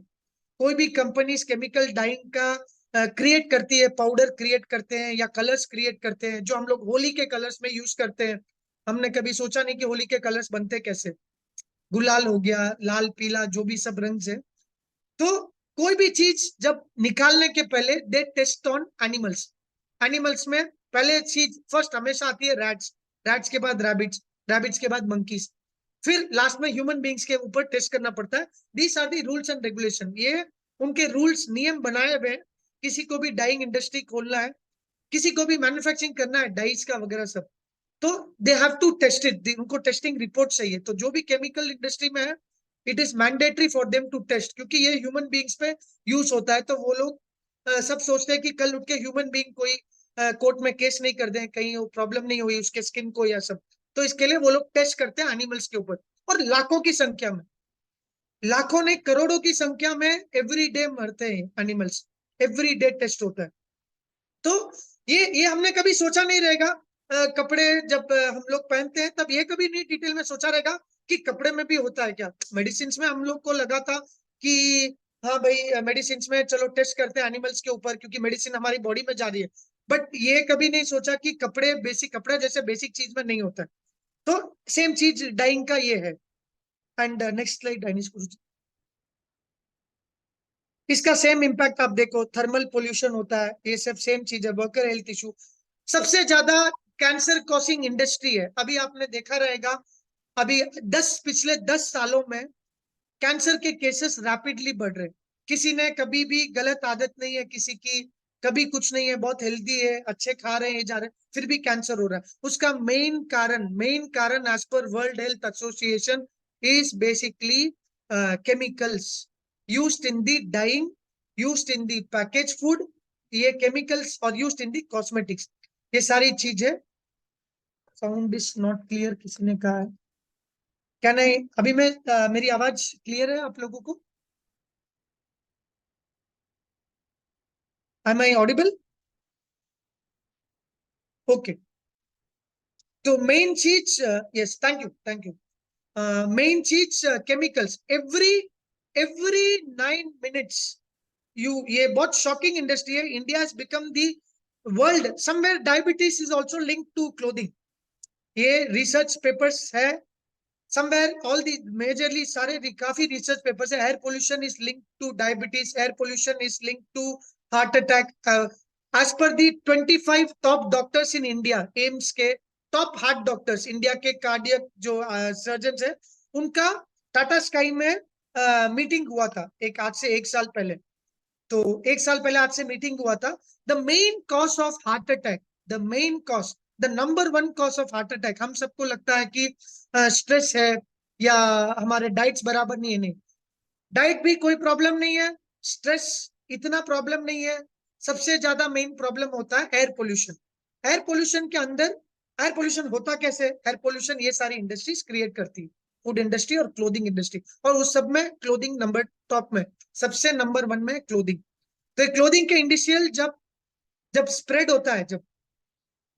कोई भी कंपनीज केमिकल डाइंग का क्रिएट करती है, पाउडर क्रिएट करते हैं या कलर्स क्रिएट करते हैं, जो हम लोग होली के कलर्स में यूज करते हैं। हमने कभी सोचा नहीं कि होली के कलर्स बनते कैसे, गुलाल हो गया, लाल पीला जो भी सब रंग है। तो कोई भी चीज जब निकालने के पहले दे टेस्ट ऑन एनिमल्स, एनिमल्स में पहले चीज फर्स्ट हमेशा आती है रैट्स, रैट्स के बाद रैबिट्स, रैबिट्स के बाद मंकीज, फिर लास्ट में ह्यूमन बींग्स के ऊपर टेस्ट करना पड़ता है। These are the rules and regulation, ये उनके रूल्स नियम बनाए हुए हैं। किसी को भी डाइंग इंडस्ट्री खोलना है, किसी को भी मैन्युफैक्चरिंग करना है डाइस का वगैरह सब, तो they have to test it, उनको टेस्टिंग रिपोर्ट चाहिए। तो जो भी केमिकल इंडस्ट्री में है, it is mandatory for them to test, क्योंकि ये ह्यूमन बींग्स पे यूज होता है। तो वो लोग सब सोचते हैं कि कल उठ के ह्यूमन बींग कोई कोर्ट में केस नहीं कर दें, कहीं वो प्रॉब्लम नहीं हुई उसके स्किन को या सब। तो इसके लिए वो लोग टेस्ट करते हैं एनिमल्स के ऊपर, और लाखों की संख्या में, लाखों नहीं करोड़ों की संख्या में एवरी डे मरते हैं एनिमल्स, एवरी डे टेस्ट होता है। तो ये हमने कभी सोचा नहीं रहेगा। कपड़े जब हम लोग पहनते हैं तब ये कभी नहीं डिटेल में सोचा रहेगा कि कपड़े में भी होता है क्या। मेडिसिन में हम लोग को लगा था कि हाँ भाई मेडिसिन में चलो टेस्ट करते हैं एनिमल्स के ऊपर, क्योंकि मेडिसिन हमारी बॉडी में जा रही है। बट ये कभी नहीं सोचा कि कपड़े, बेसिक कपड़े जैसे बेसिक चीज में नहीं होता है। तो सेम चीज डाइंग का ये है। एंड नेक्स्ट स्लाइड डाइनिस, इसका सेम इम्पैक्ट आप देखो, थर्मल पोल्यूशन होता है, ये सब सेम चीज है, वर्कर हेल्थ इशू। सबसे ज्यादा कैंसर कॉसिंग इंडस्ट्री है, अभी आपने देखा रहेगा, अभी पिछले 10 सालों में कैंसर के केसेस रैपिडली बढ़ रहे। किसी ने कभी भी गलत आदत नहीं है किसी की, कभी कुछ नहीं है, बहुत हेल्दी है, अच्छे खा रहे हैं, ये जा रहे हैं, फिर भी कैंसर हो रहा है। उसका मेन कारण as per world health association is basically chemicals used in the dyeing, used in the package food, ये केमिकल्स, और यूज्ड इन द कॉस्मेटिक्स, ये सारी चीजें। साउंड इज नॉट क्लियर, किसी ने कहा है। क्या नहीं, अभी मैं मेरी आवाज क्लियर है आप लोगों को? Am I audible? ओके। तो मेन चीज, यस, थैंक यू। मेन चीज केमिकल्स, एवरी 9 मिनट्स, ये बहुत शॉकिंग इंडस्ट्री है। India has become the world, somewhere diabetes is also linked to clothing, ये रिसर्च पेपर्स है। समवेयर ऑल दी मेजरली सारे काफी रिसर्च पेपर्स है। Air pollution is linked to diabetes, air pollution is linked to heart attack. As per the 25 top doctors in India, AIIMS के टॉप हार्ट डॉक्टर्स, इंडिया के कार्डियक जो सर्जन है, उनका टाटा स्काई में मीटिंग हुआ था एक, आज से 1 साल पहले। तो 1 साल पहले आज से मीटिंग हुआ था। The main cause of heart attack, the main cause, the number 1 cause of heart attack, हम सबको लगता है कि स्ट्रेस है या हमारे डाइट्स बराबर नहीं है। नहीं, डाइट भी कोई प्रॉब्लम नहीं है, स्ट्रेस इतना प्रॉब्लम नहीं है। सबसे ज्यादा मेन प्रॉब्लम होता है एयर पोल्यूशन। एयर पोल्यूशन के अंदर, एयर पोल्यूशन होता कैसे? एयर पोल्यूशन ये सारी इंडस्ट्रीज क्रिएट करती है, फूड इंडस्ट्री और क्लोथिंग इंडस्ट्री, और उस सब में क्लोथिंग नंबर टॉप में, सबसे नंबर 1 में क्लोथिंग। तो क्लोथिंग के इंडस्ट्रियल जब जब स्प्रेड होता है, जब,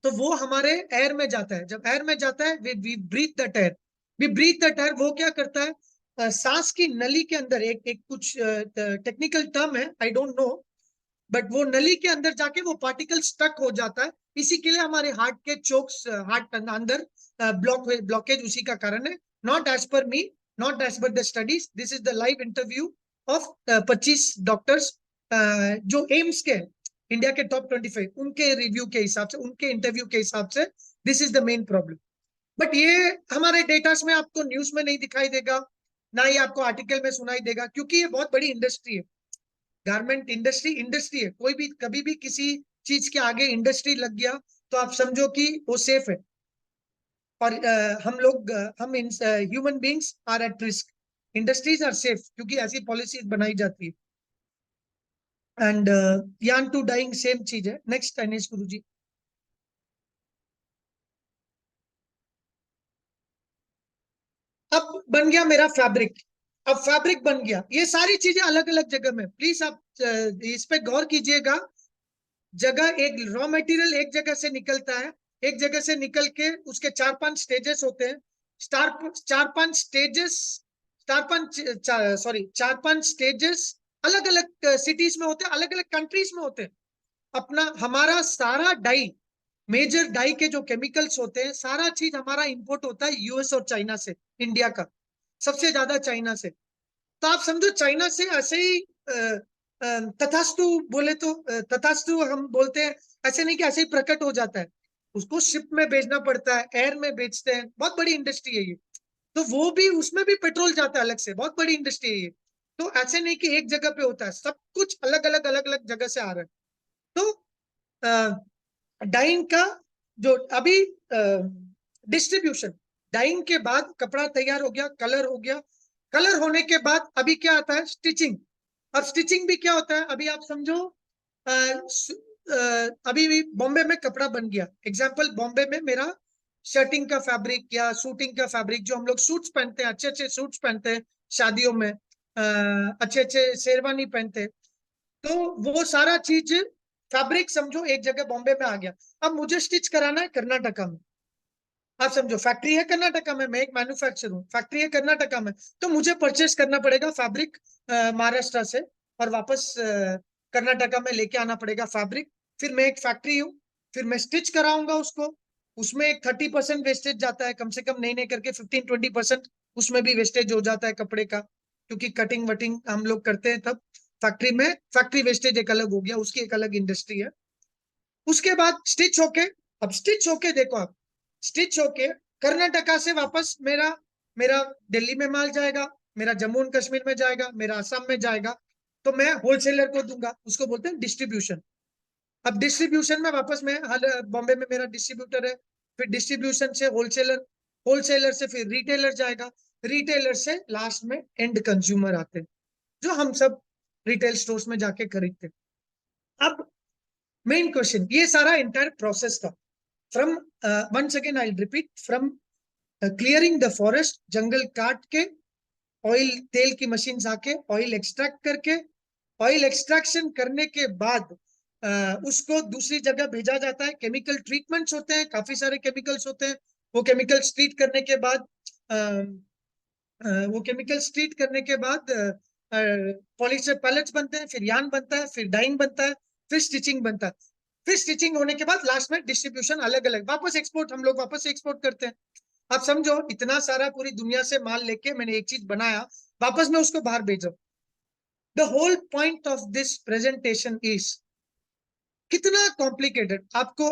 तो वो हमारे एयर में जाता है। जब एयर में जाता है, we breathe that air, we breathe that air. वो क्या करता है, सांस की नली के अंदर एक एक कुछ टेक्निकल टर्म है, आई डोंट नो, बट वो नली के अंदर जाके वो पार्टिकल स्टक हो जाता है। इसी के लिए हमारे हार्ट के चोक्स, हार्ट अंदर ब्लॉकेज उसी का कारण है। Not as per me, not as per the studies, this is the live interview of 25 doctors जो एम्स के, इंडिया के टॉप 25, उनके रिव्यू के हिसाब से, उनके इंटरव्यू के हिसाब से, this is the main problem. But ये हमारे डेटास में आपको न्यूज में नहीं दिखाई देगा, ना ही आपको आर्टिकल में सुनाई देगा, क्योंकि ये बहुत बड़ी इंडस्ट्री है। गारमेंट इंडस्ट्री इंडस्ट्री है, कोई भी कभी भी किसी चीज के आगे इंडस्ट्री लग गया तो आप समझो कि वो सेफ है। और हम लोग, हम human beings are at risk, industries are safe, क्योंकि ऐसी पॉलिसीज बनाई जाती है। एंड यान टू डाइंग सेम चीज है। नेक्स्ट, अनिश गुरु जी। अब बन गया मेरा फैब्रिक, अब फैब्रिक बन गया, ये सारी चीजें अलग अलग जगह में, प्लीज आप इस पे गौर कीजिएगा। जगह, एक रॉ मटेरियल एक जगह से निकलता है, एक जगह से निकल के उसके 4-5 स्टेजेस होते हैं। चार पांच स्टेजेस, 4-5, सॉरी, 4-5 स्टेजेस अलग अलग सिटीज में होते हैं, अलग अलग कंट्रीज में होते हैं। अपना हमारा सारा डाई, मेजर डाई के जो केमिकल्स होते हैं, सारा चीज हमारा इंपोर्ट होता है यूएस और चाइना से, इंडिया का सबसे ज्यादा चाइना से। तो आप समझो चाइना से ऐसे ही तथास्तु बोले तो, तथास्तु हम बोलते हैं, ऐसे नहीं कि ऐसे ही प्रकट हो जाता है, उसको शिप में भेजना पड़ता है, एयर में बेचते हैं, बहुत बड़ी इंडस्ट्री है ये। तो वो भी, उसमें भी पेट्रोल जाता है अलग से, बहुत बड़ी इंडस्ट्री है ये। तो ऐसे नहीं कि एक जगह पे होता है, सब कुछ अलग अलग जगह से आ रहा है। तो डाइंग का जो अभी डिस्ट्रीब्यूशन, डाइंग के बाद कपड़ा तैयार हो गया, कलर हो गया, कलर होने के बाद अभी क्या आता है, स्टिचिंग। अब स्टिचिंग भी क्या होता है, अभी आप समझो, अभी भी बॉम्बे में कपड़ा बन गया, एग्जाम्पल, बॉम्बे में मेरा शर्टिंग का फैब्रिक या सूटिंग का फैब्रिक, जो हम लोग सूट्स पहनते हैं, अच्छे अच्छे सूट्स पहनते हैं शादियों में, अच्छे अच्छे शेरवानी पहनते हैं, तो वो सारा चीज, फैब्रिक समझो एक जगह बॉम्बे में आ गया। अब मुझे स्टिच कराना है कर्नाटका में, आप समझो फैक्ट्री है कर्नाटका में, मैं एक मैन्युफैक्चर हूँ, फैक्ट्री है कर्नाटका में, तो मुझे परचेस करना पड़ेगा फैब्रिक महाराष्ट्र से, और वापस कर्नाटका में लेके आना पड़ेगा फैब्रिक। फिर मैं एक फैक्ट्री हूँ, फिर मैं स्टिच कराऊंगा उसको, उसमें एक 30% वेस्टेज जाता है, कम से कम नहीं नहीं करके 15-20% उसमें भी वेस्टेज हो जाता है कपड़े का, क्योंकि कटिंग वटिंग हम लोग करते हैं तब फैक्ट्री में, फैक्ट्री वेस्टेज एक अलग हो गया, उसकी एक अलग इंडस्ट्री है। उसके बाद स्टिच होके, अब स्टिच होके देखो आप, स्टिच होके कर्नाटका से वापस मेरा मेरा दिल्ली में माल जाएगा, मेरा जम्मू एंड कश्मीर में जाएगा, मेरा असम में जाएगा, तो मैं होलसेलर को दूंगा, उसको बोलते हैं डिस्ट्रीब्यूशन। अब डिस्ट्रीब्यूशन में वापस मैं बॉम्बे में मेरा डिस्ट्रीब्यूटर है, फिर डिस्ट्रीब्यूशन से होलसेलर, होलसेलर से फिर रिटेलर जाएगा, रिटेलर से लास्ट में एंड कंज्यूमर आते हैं, जो हम सब रिटेल स्टोर्स में जाके खरीदते हैं। अब मेन क्वेश्चन, ये सारा इंटायर प्रोसेस था from, once again I repeat, from clearing the forest, जंगल काट के, ऑयल तेल की मशीन आके ऑयल एक्सट्रैक्ट करके, ऑयल एक्सट्रैक्शन करने के बाद उसको दूसरी जगह भेजा जाता है, केमिकल ट्रीटमेंट्स होते हैं, काफी सारे केमिकल्स होते हैं, वो केमिकल्स ट्रीट करने के बाद वो केमिकल्स ट्रीट करने के बाद पॉलिस्टर पैलेट्स बनते हैं, फिर यान बनता है, फिर डाइंग बनता है, फिर स्टिचिंग बनता है, फिर स्टिचिंग होने के बाद लास्ट में डिस्ट्रीब्यूशन, अलग अलग वापस एक्सपोर्ट, हम लोग वापस एक्सपोर्ट करते हैं। आप समझो, इतना सारा पूरी दुनिया से माल लेके मैंने एक चीज बनाया, वापस मैं उसको बाहर भेजा। The whole point of this presentation is, कितना कॉम्प्लिकेटेड आपको,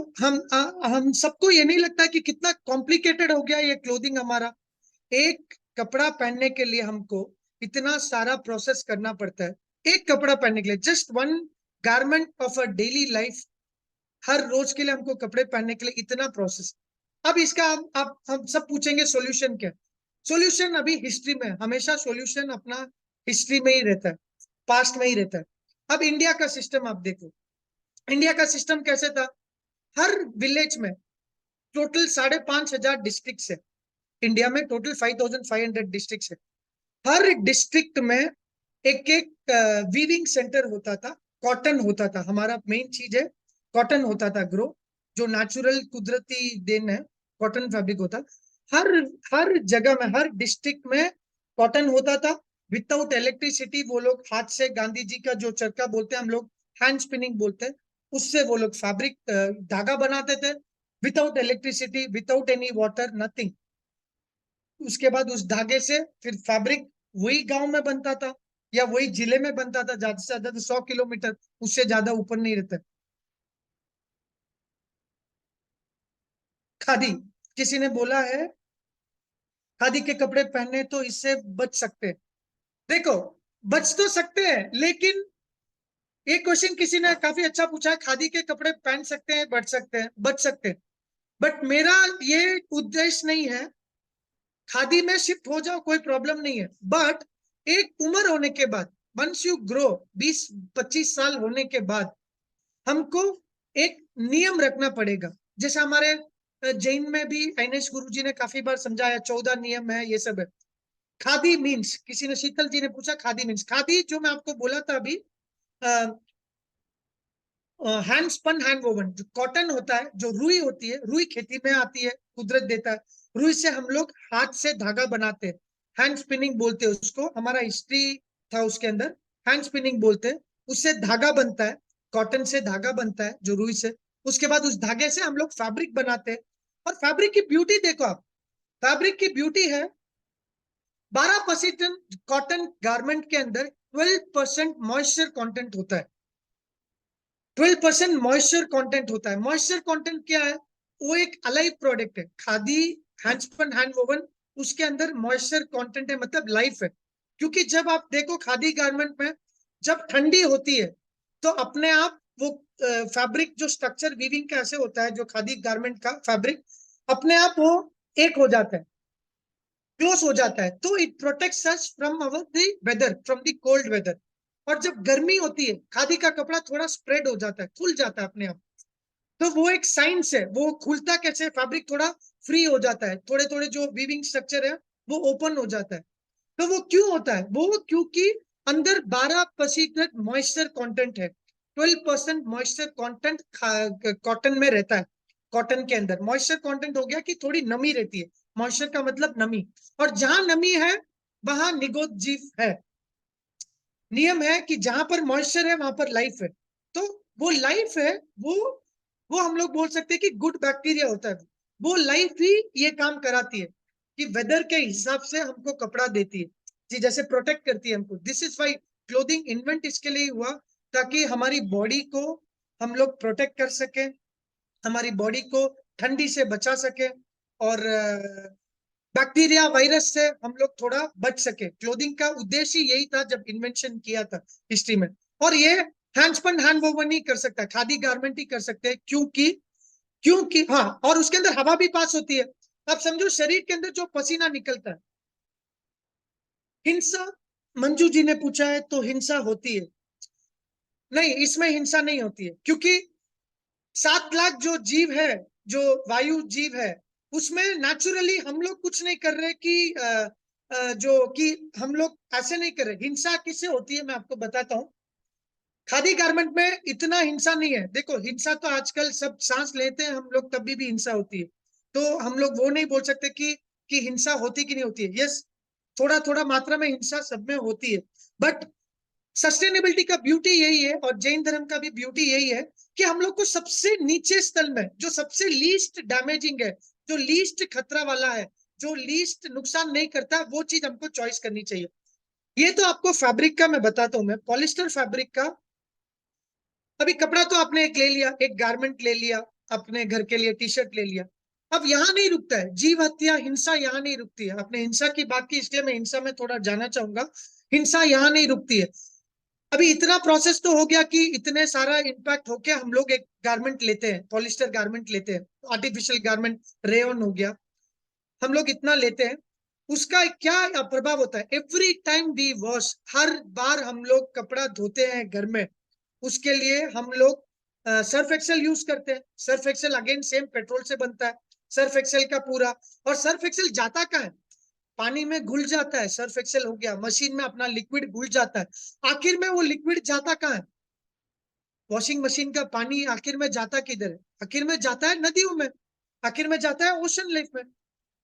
हम सबको ये नहीं लगता कि कितना कॉम्प्लिकेटेड हो गया ये क्लोथिंग हमारा। एक कपड़ा पहनने के लिए हमको इतना सारा प्रोसेस करना पड़ता है, एक कपड़ा पहनने के लिए, just one garment of a daily life, हर रोज के लिए हमको कपड़े पहनने के लिए इतना प्रोसेस। अब इसका आप हम सब पूछेंगे सॉल्यूशन क्या? सॉल्यूशन अभी हिस्ट्री में, हमेशा सॉल्यूशन अपना हिस्ट्री में ही रहता है, पास्ट में ही रहता है। अब इंडिया का सिस्टम आप देखो, इंडिया का सिस्टम कैसे था? हर विलेज में टोटल 5,500 डिस्ट्रिक्ट है, इंडिया में टोटल 5,500 डिस्ट्रिक्ट है। हर डिस्ट्रिक्ट में एक एक वीविंग सेंटर होता था, कॉटन होता था, हमारा मेन चीज है कॉटन होता था, ग्रो, जो नेचुरल कुदरती देन है, कॉटन फैब्रिक होता। हर हर जगह में, हर डिस्ट्रिक्ट में कॉटन होता था, विदाउट इलेक्ट्रिसिटी। वो लोग हाथ से, गांधी जी का जो चरखा बोलते हैं हम लोग, हैंड स्पिनिंग बोलते हैं, उससे वो लोग फैब्रिक धागा बनाते थे, without electricity, without any water, nothing. उसके बाद उस धागे से फिर फैब्रिक वही गांव में बनता था या वही जिले में बनता था, ज्यादा से ज्यादा तो 100 किलोमीटर, उससे ज्यादा ऊपर नहीं रहता। खादी, किसी ने बोला है खादी के कपड़े पहने तो इससे बच सकते हैं। देखो, बच तो सकते हैं, लेकिन एक क्वेश्चन किसी ने काफी अच्छा पूछा है, खादी के कपड़े पहन सकते हैं, बच सकते हैं, बच सकते हैं, बट मेरा ये उद्देश्य नहीं है। खादी में शिफ्ट हो जाओ, कोई प्रॉब्लम नहीं है, बट एक उम्र होने के बाद, वंस यू ग्रो, 20-25 साल होने के बाद हमको एक नियम रखना पड़ेगा। जैसे हमारे जैन में भी ऐनेश गुरु जी ने काफी बार समझाया, 14 नियम है, ये सब है। खादी मीन्स, किसी ने, शीतल जी ने पूछा खादी मीन्स, खादी जो मैं आपको बोला था अभी, हैंड स्पन हैंड वोवन, जो कॉटन होता है, जो रुई होती है, रुई खेती में आती है, कुदरत देता है, रुई से हम लोग हाथ से धागा बनाते हैं, हैंड स्पिनिंग बोलते हैं उसको, हमारा हिस्ट्री था उसके अंदर, हैंड स्पिनिंग बोलते हैं। उससे धागा बनता है, कॉटन से धागा बनता है जो रुई से, उसके बाद उस धागे से हम लोग फैब्रिक बनाते हैं। और फैब्रिक की ब्यूटी देखो आप, फैब्रिक की ब्यूटी है, 12% कॉटन गारमेंट के अंदर 12% मॉइस्चर कंटेंट होता है, 12% मॉइस्चर कंटेंट होता है। मॉइस्चर कंटेंट क्या है? वो एक अलाइव प्रोडक्ट है, खादी, हैंडस्पन हैंड वोवन, उसके अंदर मॉइस्चर कंटेंट है, मतलब लाइफ है। क्योंकि जब आप देखो खादी गारमेंट में, जब ठंडी होती है तो अपने आप वो फैब्रिक, जो स्ट्रक्चर वीविंग का ऐसे होता है, जो खादी गारमेंट का फैब्रिक अपने आप वो एक हो जाता है, क्लोज हो जाता है, तो it protects us from our the weather, from the cold weather. और जब गर्मी होती है, खादी का कपड़ा थोड़ा स्प्रेड हो जाता है, खुल जाता है अपने आप, तो वो एक साइंस है। वो खुलता कैसे? फैब्रिक थोड़ा फ्री हो जाता है, थोड़े थोड़े जो वीविंग स्ट्रक्चर है वो ओपन हो जाता है। तो वो क्यों होता है? वो क्योंकि अंदर 12% मॉइस्चर कंटेंट है, 12% मॉइस्चर कंटेंट कॉटन में रहता है। कॉटन के अंदर मॉइस्चर कंटेंट हो गया कि थोड़ी नमी रहती है, मॉइस्चर का मतलब नमी, और जहां नमी है वहां निगोद जीव है। नियम है कि जहां पर मॉइस्चर है वहां पर लाइफ है। तो वो लाइफ है, वो हम लोग बोल सकते हैं कि गुड बैक्टीरिया होता है, वो लाइफ ही ये काम कराती है कि वेदर के हिसाब से हमको कपड़ा देती है जी, जैसे प्रोटेक्ट करती है हमको। This is why clothing invent इसके लिए हुआ, ताकि हमारी बॉडी को हम लोग प्रोटेक्ट कर सके, हमारी बॉडी को ठंडी से बचा सके, और बैक्टीरिया वायरस से हम लोग थोड़ा बच सके। क्लोथिंग का उद्देश्य यही था जब इन्वेंशन किया था हिस्ट्री में। और ये हैंडस्पन हैंड वोवन नहीं कर सकता, खादी गारमेंट ही कर सकते हैं, क्योंकि क्योंकि हाँ, और उसके अंदर हवा भी पास होती है। आप समझो शरीर के अंदर जो पसीना निकलता है, हिंसा, मंजू जी ने पूछा है तो हिंसा होती है? नहीं, इसमें हिंसा नहीं होती है, क्योंकि 7 लाख जो जीव है, जो वायु जीव है, उसमें नेचुरली हम लोग कुछ नहीं कर रहे कि जो कि हम लोग ऐसे नहीं कर रहे। हिंसा किससे होती है मैं आपको बताता हूँ। खादी गारमेंट में इतना हिंसा नहीं है। देखो, हिंसा तो आजकल सब सांस लेते हैं हम लोग, तभी भी हिंसा होती है। तो हम लोग वो नहीं बोल सकते कि हिंसा होती कि नहीं होती है। यस, थोड़ा थोड़ा मात्रा में हिंसा सब में होती है, बट सस्टेनेबिलिटी का ब्यूटी यही है, और जैन धर्म का भी ब्यूटी यही है, कि हम लोग को सबसे नीचे स्थल में जो सबसे लीस्ट डैमेजिंग है, जो लीस्ट खतरा वाला है, जो लीस्ट नुकसान नहीं करता, वो चीज हमको चॉइस करनी चाहिए। ये तो आपको फैब्रिक का मैं बताता हूं। मैं पॉलिस्टर फैब्रिक का, अभी कपड़ा तो आपने एक ले लिया, एक गारमेंट ले लिया, अपने घर के लिए टी शर्ट ले लिया। अब यहाँ नहीं रुकता है जीव हत्या, हिंसा यहाँ नहीं रुकती है। आपने हिंसा की बात की, इसलिए मैं हिंसा में थोड़ा जाना चाहूंगा। हिंसा यहाँ नहीं रुकती है। अभी इतना प्रोसेस तो हो गया कि इतने सारा इम्पैक्ट होके हम लोग एक गारमेंट लेते हैं, पॉलिस्टर गारमेंट लेते हैं, आर्टिफिशियल गारमेंट, रेयन हो गया, हम लोग इतना लेते हैं। उसका क्या प्रभाव होता है? एवरी टाइम वी वॉश, हर बार हम लोग कपड़ा धोते हैं घर में, उसके लिए हम लोग सर्फ एक्सेल यूज करते हैं। Surf Excel again same petrol से बनता है, सर्फ एक्सेल का पूरा। और सर्फ एक्सेल जाता कहाँ है? पानी में घुल जाता है, सर्फ एक्सेल हो गया, मशीन में अपना लिक्विड घुल जाता है। आखिर में वो लिक्विड जाता कहाँ है? वॉशिंग मशीन का पानी आखिर में जाता किधर है? आखिर में जाता है नदियों में, आखिर में जाता है ओशन लेक में।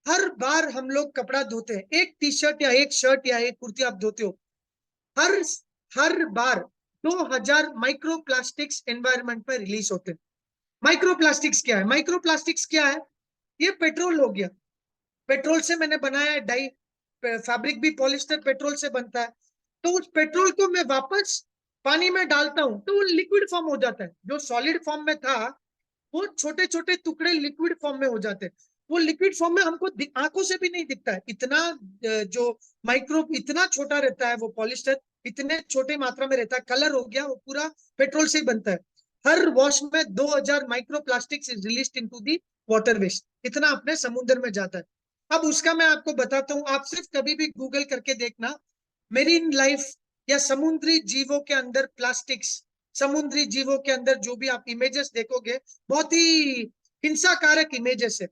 हर बार हम लोग कपड़ा धोते हैं, एक टी शर्ट या एक शर्ट या एक कुर्ती आप धोते हो, हर हर बार 2000 माइक्रो प्लास्टिक्स एनवायरमेंट में रिलीज होते हैं। माइक्रो प्लास्टिक्स क्या है? माइक्रो प्लास्टिक्स क्या है? ये पेट्रोल हो गया, पेट्रोल से मैंने बनाया है डाई, फैब्रिक भी पॉलिस्टर पेट्रोल से बनता है। तो उस पेट्रोल को मैं वापस पानी में डालता हूं, तो वो लिक्विड फॉर्म हो जाता है। जो सॉलिड फॉर्म में था, वो छोटे छोटे टुकड़े लिक्विड फॉर्म में हो जाते हैं। वो लिक्विड फॉर्म में हमको आंखों से भी नहीं दिखता है, इतना जो माइक्रो इतना छोटा रहता है वो पॉलिस्टर, इतने छोटे मात्रा में रहता है। कलर हो गया, वो पूरा पेट्रोल से ही बनता है। हर वॉश में 2000 micro plastics is release into the water waste, इतना अपने समुद्र में जाता है। अब उसका मैं आपको बताता हूँ, आप सिर्फ कभी भी गूगल करके देखना, मेरीन लाइफ या समुद्री जीवों के अंदर प्लास्टिक्स, समुद्री जीवों के अंदर जो भी आप इमेजेस देखोगे, बहुत ही हिंसाकारक इमेजेस है।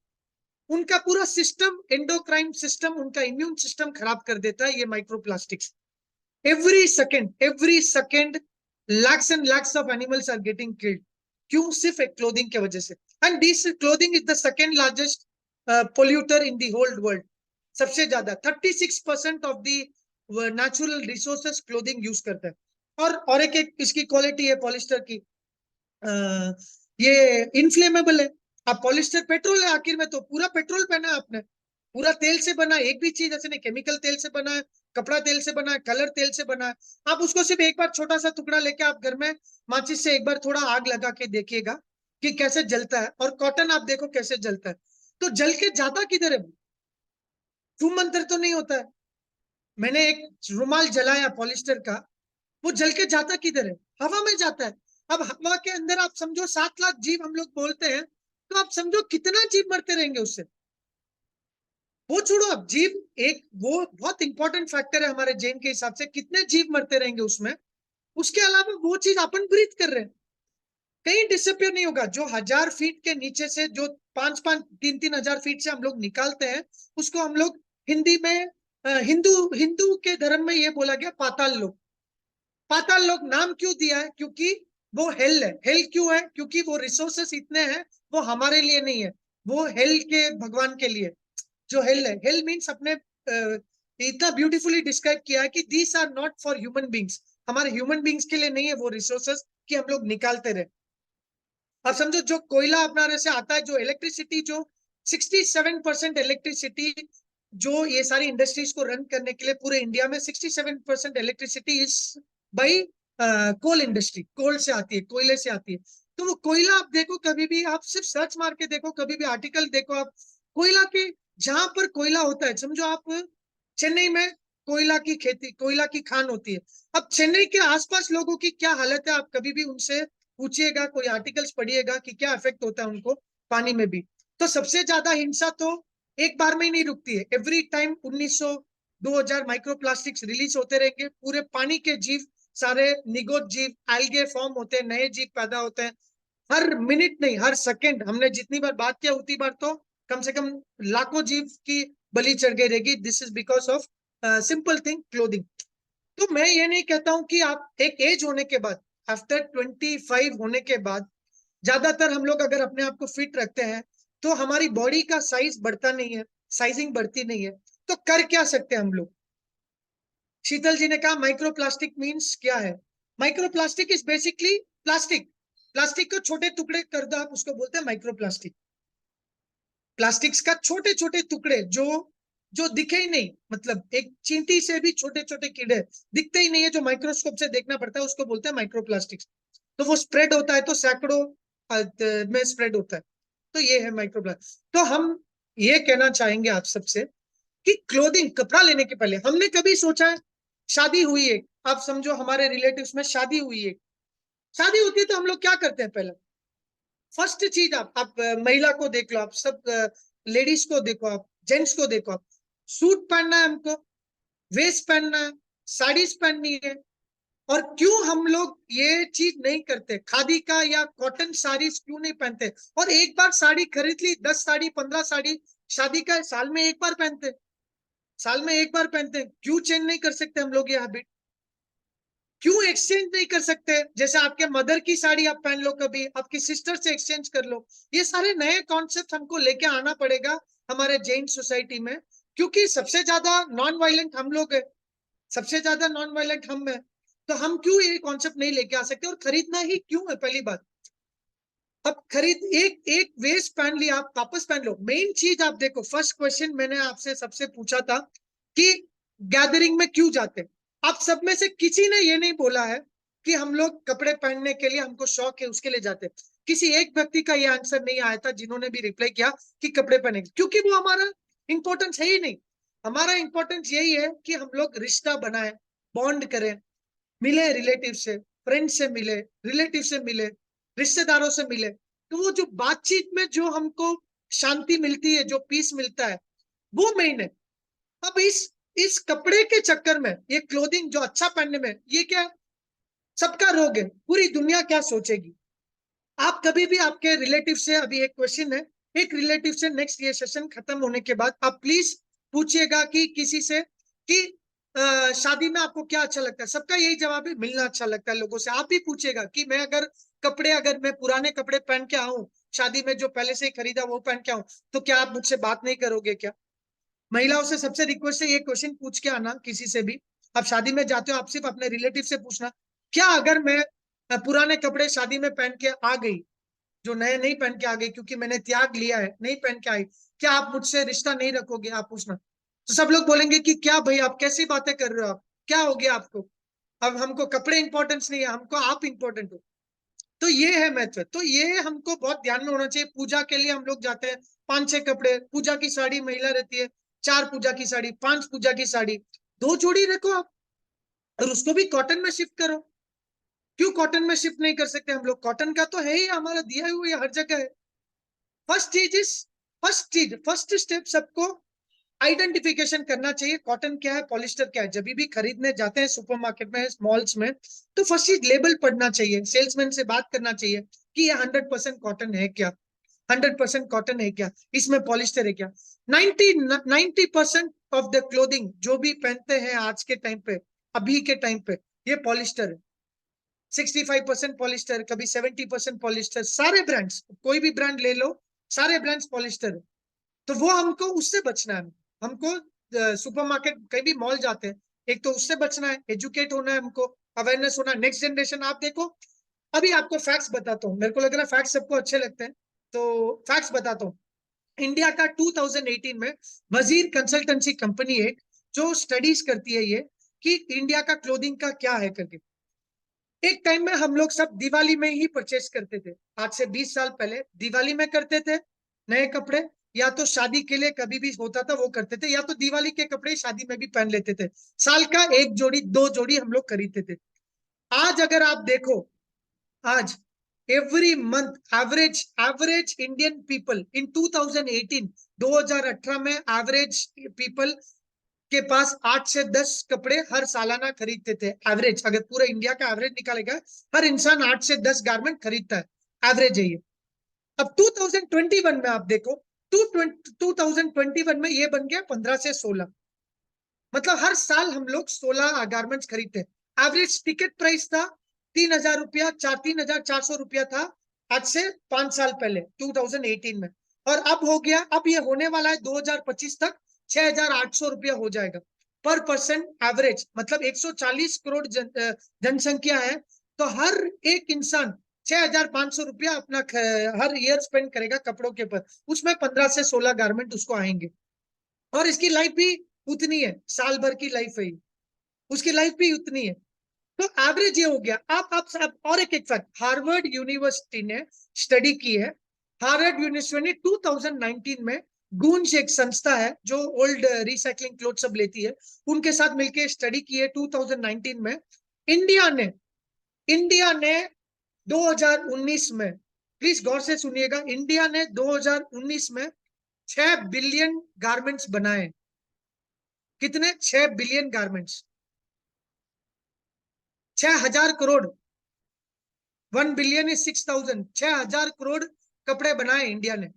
उनका पूरा सिस्टम, एंडोक्राइन सिस्टम, उनका इम्यून सिस्टम खराब कर देता है ये microplastics. Every second lakhs and lakhs of animals are getting killed. क्यों? सिर्फ एक क्लोथिंग की वजह से। And this clothing is the second largest polluter in the whole world. सबसे ज्यादा 36% of the natural resources clothing use करता है। और एक इसकी क्वालिटी है पॉलिस्टर की, ये इनफ्लेमेबल है। अब पॉलिस्टर पेट्रोल है, आखिर में तो पूरा पेट्रोल पहना है आपने, पूरा तेल से बना है। एक भी चीज ऐसे नहीं, केमिकल तेल से बना है, कपड़ा तेल से बना है, कलर तेल से बना है। आप उसको सिर्फ एक बार छोटा सा टुकड़ा लेके आप घर में माचिस से एक बार थोड़ा आग लगा के देखिएगा कि कैसे जलता है। और कॉटन आप देखो कैसे जलता है। तो जल के जाता किधर है? छू मंतर तो नहीं होता है। मैंने एक रुमाल जलाया पॉलिस्टर का, वो जल के जाता किधर है? हवा में जाता है। अब हवा के अंदर आप समझो 7 लाख जीव हम लोग बोलते हैं, तो आप समझो कितना जीव मरते रहेंगे उससे। वो छोड़ो, अब जीव एक वो बहुत इंपॉर्टेंट फैक्टर है हमारे जैन के हिसाब से, कितने जीव मरते रहेंगे उसमें। उसके अलावा वो चीज अपन ब्रीथ कर रहे हैं, कहीं डिसअपियर नहीं होगा। जो 1000 फीट के नीचे से, जो 5-5, 3-3 हजार फीट से हम लोग निकालते हैं, उसको हम लोग हिंदी में हिंदू हिंदू के धर्म में ये बोला गया पाताल लोक। पाताल लोक नाम क्यों दिया है? क्योंकि वो हेल है। हेल क्यों है? क्योंकि वो रिसोर्सेस इतने हैं, वो हमारे लिए नहीं है, वो हेल के भगवान के लिए। जो हेल है, हेल मीन्स अपने इतना ब्यूटीफुली डिस्क्राइब किया है कि these are not for human beings, हमारे ह्यूमन बींग्स के लिए नहीं है वो रिसोर्सेस कि हम लोग निकालते रहे। अब समझो जो कोयला अपना से आता है, जो इलेक्ट्रिसिटी, जो 67% इलेक्ट्रिसिटी, जो ये सारी इंडस्ट्रीज को रन करने के लिए पूरे इंडिया में 67% electricity is by coal industry, coal से आती है, कोयले से आती है। तो वो कोयला आप देखो, कभी भी आप सिर्फ सर्च मार के देखो, कभी भी आर्टिकल देखो आप, कोयला के जहां पर कोयला होता है, समझो आप चेन्नई में कोयला की खेती, कोयला की खान होती है। अब चेन्नई के आसपास लोगों की क्या हालत है, आप कभी भी उनसे पूछिएगा, कोई आर्टिकल्स पढ़िएगा कि क्या इफेक्ट होता है उनको पानी में भी। तो सबसे ज्यादा हिंसा तो एक बार में ही नहीं रुकती है, एवरी टाइम 1900 2000 माइक्रोप्लास्टिक्स रिलीज होते रहेंगे। पूरे पानी के जीव, सारे निगोद जीव, एल्गे फॉर्म होते हैं, नए जीव पैदा होते हैं। हर मिनट नहीं, हर सेकंड, हमने जितनी बार बात किया उतनी बार तो कम से कम लाखों जीव की बलि चढ़ गई रहेगी। This is because of simple thing, clothing. तो मैं ये नहीं कहता हूं कि आप एक एज होने के बाद, आफ्टर 25 होने के बाद, ज्यादातर हम लोग अगर अपने आप को फिट रखते हैं तो हमारी बॉडी का साइज बढ़ता नहीं है, साइजिंग बढ़ती नहीं है। तो कर क्या सकते हैं हम लोग? शीतल जी ने कहा माइक्रोप्लास्टिक मीन्स क्या है? Microplastic is basically plastic. Plastic को छोटे टुकड़े कर दो, आप उसको बोलते हैं माइक्रोप्लास्टिक। प्लास्टिक्स का छोटे छोटे टुकड़े जो जो दिखे ही नहीं, मतलब एक चींटी से भी छोटे छोटे कीड़े दिखते ही नहीं है, जो माइक्रोस्कोप से देखना पड़ता है, उसको बोलते हैं माइक्रोप्लास्टिक्स। तो वो स्प्रेड होता है तो सैकड़ों में स्प्रेड होता है। तो ये है माइक्रोप्लास्टिक। तो हम ये कहना चाहेंगे आप सबसे कि क्लोथिंग, कपड़ा लेने के पहले हमने कभी सोचा है? शादी हुई है, आप समझो हमारे रिलेटिव्स में शादी हुई है। शादी होती है तो हम लोग क्या करते हैं? पहले फर्स्ट चीज, आप महिला को देख लो, आप सब लेडीज को देखो, आप जेंट्स को देखो, आप सूट पहनना है हमको, वेस्ट पहनना है, साड़ीज पहननी है। और क्यों हम लोग ये चीज नहीं करते? खादी का या कॉटन साड़ीज क्यों नहीं पहनते? और एक बार साड़ी खरीद ली, 10 साड़ी 15 साड़ी शादी का साल में एक बार पहनते, साल में एक बार पहनते हैं। क्यों चेंज नहीं कर सकते हम लोग ये हैबिट? क्यों एक्सचेंज नहीं कर सकते? जैसे आपके मदर की साड़ी आप पहन लो, कभी आपकी सिस्टर से एक्सचेंज कर लो। ये सारे नए कॉन्सेप्ट हमको लेके आना पड़ेगा हमारे जैन सोसाइटी में, क्योंकि सबसे ज्यादा नॉन वायलेंट हम लोग है, सबसे ज्यादा नॉन वायलेंट हम है। तो हम क्यों ये कॉन्सेप्ट नहीं लेके आ सकते? और खरीदना ही क्यों है? पहली बात, अब खरीद, एक एक वेस्ट पहन लिया, आप वापस पहन लो। मेन चीज आप देखो, फर्स्ट क्वेश्चन मैंने आपसे सबसे पूछा था कि गैदरिंग में क्यों जाते हैं? आप सब में से किसी ने ये नहीं बोला है कि हम लोग कपड़े पहनने के लिए हमको शौक है उसके लिए जाते हैं। किसी एक व्यक्ति का ये आंसर नहीं आया था जिन्होंने भी रिप्लाई किया कि कपड़े पहनेंगे, क्योंकि वो हमारा इंपॉर्टेंस है ही नहीं। हमारा इंपॉर्टेंस यही है कि हम लोग रिश्ता बनाए, बॉन्ड करें, मिले रिलेटिव से, फ्रेंड से मिले, रिलेटिव से मिले, रिश्तेदारों से मिले। तो वो जो बातचीत में जो हमको शांति मिलती है, जो पीस मिलता है, वो मेन है। अब इस कपड़े के चक्कर में, ये क्लोथिंग जो अच्छा पहनने में, ये क्या सबका रोग है? पूरी दुनिया क्या सोचेगी? आप कभी भी आपके रिलेटिव से, अभी एक क्वेश्चन है, एक रिलेटिव से नेक्स्ट ये सेशन खत्म होने के बाद आप प्लीज पूछिएगा कि किसी से कि शादी में आपको क्या अच्छा लगता है। सबका यही जवाब है, मिलना अच्छा लगता है लोगों से। आप भी पूछिएगा कि मैं अगर कपड़े, अगर मैं पुराने कपड़े पहन के आऊं शादी में, जो पहले से ही खरीदा वो पहन के आऊं, तो क्या आप मुझसे बात नहीं करोगे क्या? महिलाओं से सबसे रिक्वेस्ट है, ये क्वेश्चन पूछ के आना किसी से भी। आप शादी में जाते हो, आप सिर्फ अपने रिलेटिव से पूछना, क्या अगर मैं पुराने कपड़े शादी में पहन के आ गई, जो नए नहीं पहन के आ गई क्योंकि मैंने त्याग लिया है, नहीं पहन के आई, क्या आप मुझसे रिश्ता नहीं रखोगे? आप पूछना। तो सब लोग बोलेंगे कि क्या भाई, आप कैसी बातें कर रहे हो, आप क्या हो गया आपको? अब हमको कपड़े इंपॉर्टेंस नहीं है, हमको आप इंपॉर्टेंट हो। तो ये है महत्व। तो ये हमको बहुत ध्यान में होना चाहिए। पूजा के लिए हम लोग जाते हैं, 5-6 कपड़े, पूजा की साड़ी महिला रहती है, 4 पूजा की साड़ी, 5 पूजा की साड़ी, 2 जोड़ी रखो आप, और उसको भी कॉटन में शिफ्ट करो। क्यों कॉटन में शिफ्ट नहीं कर सकते हम लोग? कॉटन का तो है ही, हमारा दिया हुआ हर जगह है। फर्स्ट चीज इज, फर्स्ट स्टेप सबको आइडेंटिफिकेशन करना चाहिए, कॉटन क्या है, पॉलिस्टर क्या है। जब भी खरीदने जाते हैं सुपरमार्केट में, मॉल्स में, तो फर्स्ट चीज लेबल पढ़ना चाहिए, सेल्समैन से बात करना चाहिए कि ये 100% कॉटन है क्या, 100% कॉटन है क्या, इसमें पॉलिस्टर है क्या। 90% ऑफ द क्लोथिंग जो भी पहनते हैं आज के टाइम पे, अभी के टाइम पे, ये पॉलिस्टर है। 65% पॉलिस्टर, कभी 70% पॉलिस्टर। सारे ब्रांड्स, कोई भी ब्रांड ले लो, सारे ब्रांड्स पॉलिस्टर है। तो वो हमको उससे बचना है। हमको सुपरमार्केट, कहीं भी मॉल जाते हैं, एक तो उससे बचना है, एजुकेट होना है हमको, अवेयरनेस होना है। नेक्स्ट जनरेशन, आप देखो, अभी आपको फैक्ट्स बताता हूँ, मेरे को लग रहा है फैक्ट्स सबको अच्छे लगते हैं, तो फैक्ट्स बताता हूँ। इंडिया का 2018 में वजीर कंसल्टेंसी कंपनी है जो स्टडीज करती है ये, कि इंडिया का क्लोथिंग का क्या है करके। एक टाइम में हम लोग सब दिवाली में ही परचेस करते थे, आज से 20 साल पहले दिवाली में करते थे नए कपड़े, या तो शादी के लिए कभी भी होता था वो करते थे, या तो दिवाली के कपड़े शादी में भी पहन लेते थे। साल का एक जोड़ी दो जोड़ी हम लोग खरीदते थे। आज अगर आप देखो, आज every month average Indian people in 2018 2018 में एवरेज पीपल के पास 8 से 10 कपड़े हर सालाना खरीदते थे। एवरेज, अगर पूरा इंडिया का एवरेज निकालेगा, हर इंसान 8 से 10 गारमेंट खरीदता है, एवरेज है ये। अब 2021 में आप देखो, 2021 में ये बन गया 15 से 16, मतलब हर साल हम लोग 16 गारमेंट्स खरीदते हैं। एवरेज टिकट प्राइस था 3,000 रुपया, 3,400 रुपया था आज से 5 साल पहले 2018 में। और अब हो गया, अब ये होने वाला है 2025 तक 6,800 रुपया हो जाएगा पर पर्सन एवरेज। मतलब 140 करोड़ जनसंख्या है, तो हर एक इंसान 6,500 रुपया अपना हर ईयर स्पेंड करेगा कपड़ों के ऊपर। उसमें 15 से 16 गारमेंट उसको आएंगे, और इसकी लाइफ भी उतनी है, साल भर की लाइफ है, उसकी लाइफ भी उतनी है। तो एवरेज ये हो गया। आप और एक फैक्ट, हार्वर्ड यूनिवर्सिटी ने स्टडी की है। हार्वर्ड यूनिवर्सिटी ने 2019 में गूंज एक संस्था है जो ओल्ड रिसाइकलिंग क्लोथ सब लेती है, उनके साथ मिलकर स्टडी की है 2019 में। इंडिया ने 2019 में, प्लीज गौर से सुनिएगा, इंडिया ने 2019 में 6 बिलियन गारमेंट्स बनाए। कितने? 6 billion garments, 6,000 crore. 1 billion is 6,000, 6,000 crore कपड़े बनाए इंडिया ने।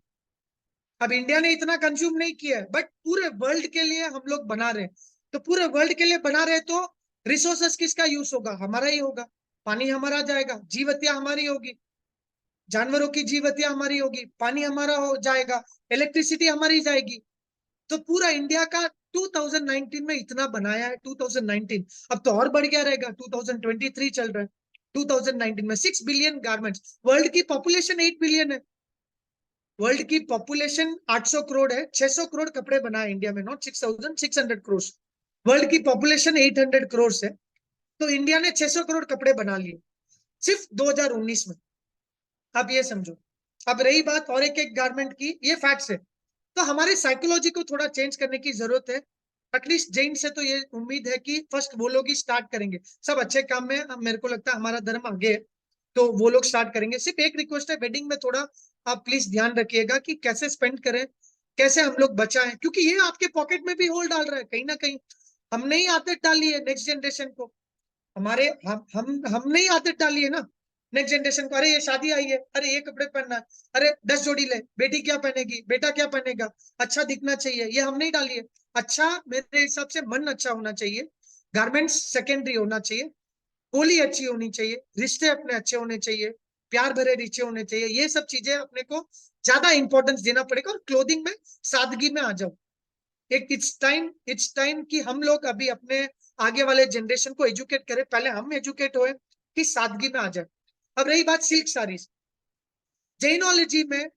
अब इंडिया ने इतना कंज्यूम नहीं किया है, बट पूरे वर्ल्ड के लिए हम लोग बना रहे हैं। तो पूरे वर्ल्ड के लिए बना रहे, तो रिसोर्सेस किसका यूज होगा? हमारा ही होगा। पानी हमारा जाएगा, जीव हत्या हमारी होगी, जानवरों की जीव हत्या हमारी होगी, पानी हमारा हो जाएगा, इलेक्ट्रिसिटी हमारी जाएगी। तो पूरा इंडिया का 2019 में इतना बनाया है, 2019। अब तो और बढ़ गया रहेगा, 2023 चल रहा है। 2019 में 6 बिलियन गारमेंट्स। वर्ल्ड की पॉपुलेशन 8 बिलियन है, वर्ल्ड की पॉपुलेशन 800 करोड़ है। 600 करोड़ कपड़े बनाए इंडिया में, नॉट 6,600 करोड़। वर्ल्ड की पॉपुलेशन 800 करोड़ है, तो इंडिया ने 600 करोड़ कपड़े बना लिए सिर्फ 2019 में। अब ये समझो। अब रही बात और एक एक गारमेंट की, ये फैक्ट्स है। तो हमारे साइकोलॉजी को थोड़ा चेंज करने की जरूरत है। एटलीस्ट जैन से तो ये उम्मीद है कि फर्स्ट वो लोग ही स्टार्ट करेंगे सब अच्छे काम में। मेरे को लगता है हमारा धर्म आगे है, तो वो लोग स्टार्ट करेंगे। सिर्फ एक रिक्वेस्ट है, वेडिंग में थोड़ा आप प्लीज ध्यान रखिएगा कि कैसे स्पेंड करें, कैसे हम लोग बचाएं, क्योंकि ये आपके पॉकेट में भी होल डाल रहा है कहीं ना कहीं। हमने ही आदत डाली है नेक्स्ट जनरेशन को, हमारे हमने ही आदत डाली है ना नेक्स्ट जनरेशन को। अरे ये शादी आई है, अरे ये कपड़े पहनना है, अरे 10 जोड़ी ले, बेटी क्या पहनेगी, बेटा क्या पहनेगा, अच्छा दिखना चाहिए, ये हमने ही डाली है। अच्छा, मेरे हिसाब से मन अच्छा होना चाहिए, गारमेंट्स सेकेंडरी होना चाहिए, बोली अच्छी होनी चाहिए, रिश्ते अपने अच्छे होने चाहिए, प्यार भरे रिश्ते होने चाहिए। ये सब चीजें अपने को ज्यादा इंपॉर्टेंस देना पड़ेगा, और क्लोथिंग में सादगी में आ जाओ। एक इट्स टाइम कि हम लोग अभी अपने आगे वाले जनरेशन को एजुकेट करें, पहले हम एजुकेट हुए कि सादगी में आ जाए। अब रही बात सिल्क साड़ीज, जैनोलॉजी में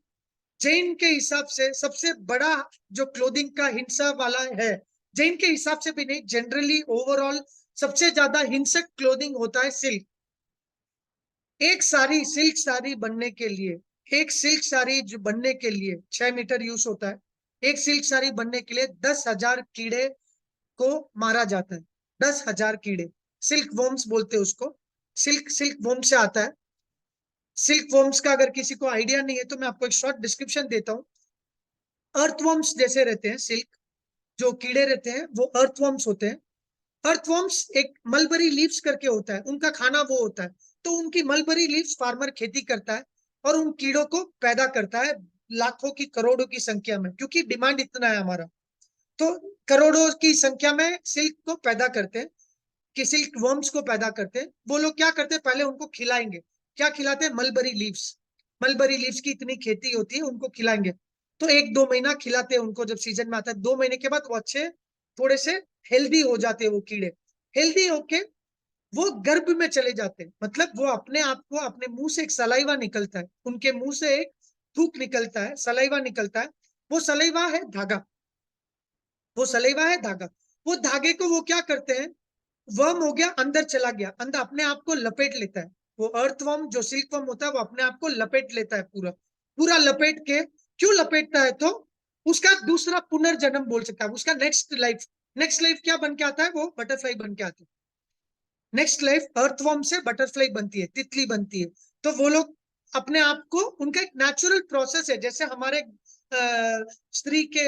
जैन के हिसाब से सबसे बड़ा जो क्लोथिंग का हिंसा वाला है, जैन के हिसाब से भी नहीं, जनरली ओवरऑल सबसे ज्यादा हिंसक क्लोथिंग होता है सिल्क। एक साड़ी, सिल्क साड़ी बनने के लिए, एक सिल्क साड़ी जो बनने के लिए 6 मीटर यूज होता है। एक सिल्क साड़ी बनने के लिए 10,000 कीड़े को मारा जाता है। 10,000 कीड़े, सिल्क वॉर्म्स बोलते हैं उसको। सिल्क वॉर्म से आता है। सिल्क वॉर्म्स का अगर किसी को आइडिया नहीं है तो मैं आपको एक शॉर्ट डिस्क्रिप्शन देता हूँ। अर्थवॉर्म्स जैसे रहते हैं सिल्क, जो कीड़े रहते हैं वो अर्थवॉर्म्स होते हैं। अर्थवॉर्म्स एक मलबरी लीव्स करके होता है, उनका खाना वो होता है। तो उनकी मलबरी लीव्स फार्मर खेती करता है और उन कीड़ों को पैदा करता है लाखों की करोड़ों की संख्या में, क्योंकि डिमांड इतना है हमारा। तो करोड़ों की संख्या में सिल्क को पैदा करते हैं, कि सिल्क वर्म्स को पैदा करते हैं। वो लोग क्या करते हैं, पहले उनको खिलाएंगे। क्या खिलाते हैं? Mulberry leaves. मलबरी लीव्स की इतनी खेती होती है, उनको खिलाएंगे। तो 1-2 महीना खिलाते हैं उनको, जब सीजन में आता है 2 महीने के बाद वो अच्छे थोड़े से हेल्दी हो जाते हैं वो कीड़े। हेल्दी होके वो गर्भ में चले जाते हैं, मतलब वो अपने आप को, अपने मुंह से एक सलाइवा निकलता है, उनके मुंह से एक थूक निकलता है, सलाइवा निकलता है। वो सलाइवा है धागा, वो सलाइवा है धागा। वो धागे को वो क्या करते हैं, वर्म हो गया, अंदर चला गया, अंदर अपने आप को लपेट लेता है। वो अर्थवर्म जो सिल्क वर्म होता है वो अपने आप को लपेट लेता है, पूरा पूरा लपेट के। क्यों लपेटता है? तो उसका दूसरा पुनर्जन्म बोल सकता है, उसका नेक्स्ट लाइफ क्या बन के आता है, वो बटरफ्लाई बन के आता है। नेक्स्ट लाइफ अर्थवर्म से बटरफ्लाई बनती है, तितली बनती है। तो वो लोग अपने आप को, उनका एक नेचुरल प्रोसेस है, जैसे हमारे स्त्री के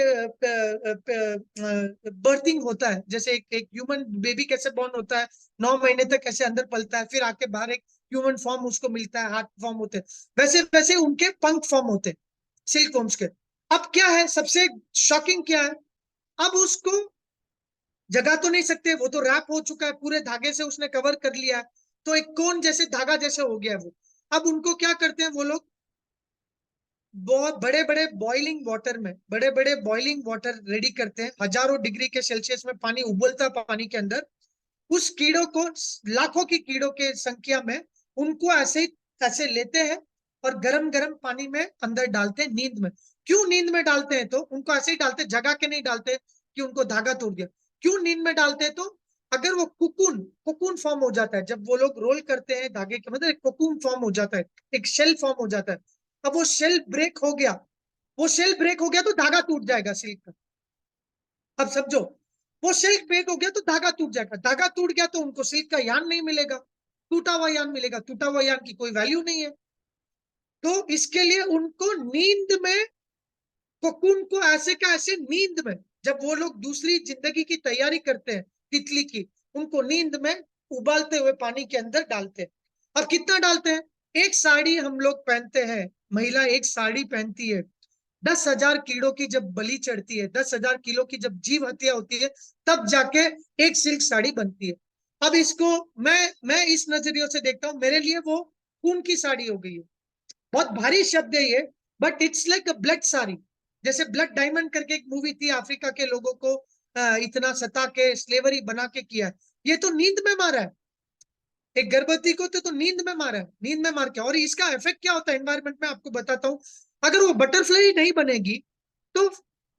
बर्थिंग होता है, जैसे एक ह्यूमन बेबी कैसे बॉर्न होता है, 9 महीने तक कैसे अंदर पलता है, फिर आके बाहर एक ह्यूमन फॉर्म उसको मिलता है, हार्ट फॉर्म होते हैं, वैसे वैसे उनके पंख फॉर्म होते हैं, सिल्क वर्म्स के। अब क्या है सबसे शॉकिंग क्या है, अब उसको जगा तो नहीं सकते, वो तो रैप हो चुका है, पूरे धागे से उसने कवर कर लिया है, तो एक कोन जैसे धागा जैसे हो गया है वो। अब उनको क्या करते हैं वो लोग, बहुत बड़े बड़े बॉइलिंग वाटर में, बड़े बड़े बॉइलिंग वाटर रेडी करते हैं, हजारों डिग्री के सेल्सियस में पानी उबलता पानी के अंदर, उस कीड़ों को, लाखों की कीड़ों के संख्या में, उनको ऐसे लेते हैं और गरम गरम पानी में अंदर डालते हैं नींद में। क्यों नींद में डालते हैं, तो उनको ऐसे ही डालते, जगा के नहीं डालते कि उनको धागा तोड़ दिया। क्यों नींद में डालते हैं, तो अगर वो कुकुन कुकुन फॉर्म हो जाता है, जब वो लोग रोल करते हैं धागे के, मतलब एक कुकुन फॉर्म हो जाता है, एक शेल फॉर्म हो जाता है। अब वो शेल ब्रेक हो गया, वो शेल ब्रेक हो गया तो धागा टूट जाएगा सिल्क का। अब समझो, वो सिल्क ब्रेक हो गया तो धागा टूट जाएगा, धागा टूट गया तो उनको सिल्क का यान नहीं मिलेगा, टूटा हुआ यान मिलेगा, टूटा हुआ यान की कोई वैल्यू नहीं है। तो इसके लिए उनको नींद में, कोकून को ऐसे का ऐसे नींद में, जब वो लोग दूसरी जिंदगी की तैयारी करते हैं तितली की, उनको नींद में उबालते हुए पानी के अंदर डालते हैं। अब कितना डालते हैं, एक साड़ी हम लोग पहनते हैं, महिला एक साड़ी पहनती है, 10,000 कीड़ों की जब बलि चढ़ती है, 10,000 किलो की जब जीव हत्या होती है, तब जाके एक सिल्क साड़ी बनती है। अब इसको मैं इस नजरिए से देखता हूँ, मेरे लिए वो खून की साड़ी हो गई है। बहुत भारी शब्द है ये, but it's like a blood sari. जैसे ब्लड डायमंड करके एक मूवी थी, अफ्रीका के लोगों को इतना सता के स्लेवरी बना के किया है, ये तो नींद में मारा है, एक गर्भवती को तो नींद में मारा है, नींद में मार के। और इसका इफेक्ट क्या होता है एनवायरमेंट में, आपको बताता हूँ। अगर वो बटरफ्लाई नहीं बनेगी तो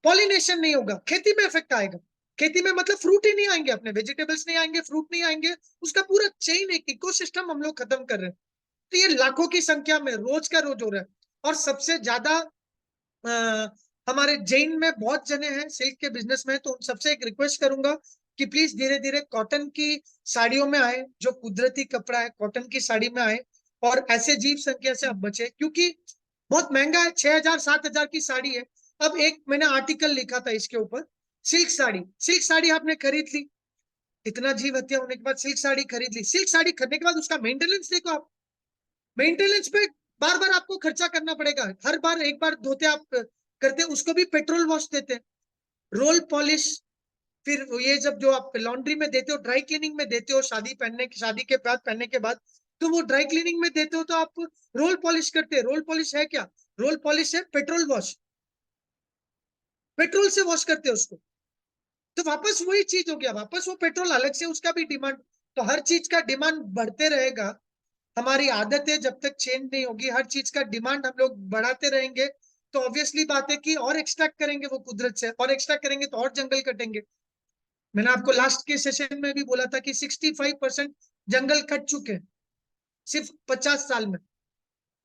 पॉलिनेशन नहीं होगा, खेती में इफेक्ट आएगा। खेती में मतलब फ्रूट ही नहीं आएंगे, अपने वेजिटेबल्स नहीं आएंगे, फ्रूट नहीं आएंगे, उसका पूरा चेन, एक इकोसिस्टम हम लोग खत्म कर रहे हैं। तो ये लाखों की संख्या में रोज का रोज हो रहा है। और सबसे ज्यादा हमारे जैन में बहुत जने हैं सिल्क के बिजनेस में, तो उन सबसे एक रिक्वेस्ट करूंगा कि प्लीज धीरे धीरे कॉटन की साड़ियों में आए, जो कुदरती कपड़ा है कॉटन की साड़ी में आए, और ऐसे जीव संख्या से आप बचे, क्योंकि बहुत महंगा है, 6,000 7,000 की साड़ी है। अब एक मैंने आर्टिकल लिखा था इसके ऊपर, सिल्क साड़ी आपने खरीद ली, इतना जीव हत्या होने के बाद सिल्क साड़ी खरीद ली, सिल्क साड़ी खरीदने के बाद उसका मेंटेनेंस देखो आप, मेंटेनेंस पे बार बार आपको खर्चा करना पड़ेगा, हर बार एक बार धोते आप करते, उसको भी पेट्रोल वॉश देते हैं, रोल पॉलिश, फिर ये जब जो आप लॉन्ड्री में देते हो, ड्राई क्लीनिंग में देते हो, शादी के बाद पहनने के बाद, तो वो ड्राई क्लीनिंग में देते हो तो आप रोल पॉलिश करते हैं। रोल पॉलिश है क्या, रोल पॉलिश है पेट्रोल वॉश, पेट्रोल से वॉश करते हैं उसको, तो वापस वही चीज हो गया, वापस वो पेट्रोल अलग से, उसका भी डिमांड। तो हर चीज का डिमांड बढ़ते रहेगा, हमारी आदतें जब तक चेंज नहीं होगी, हर चीज का डिमांड हम लोग बढ़ाते रहेंगे, तो ऑब्वियसली बात है कि और एक्सट्रैक्ट करेंगे वो कुदरत से, और एक्सट्रैक्ट करेंगे तो और जंगल कटेंगे। मैंने आपको लास्ट के सेशन में भी बोला था कि 65% जंगल कट चुके हैं सिर्फ 50 साल में।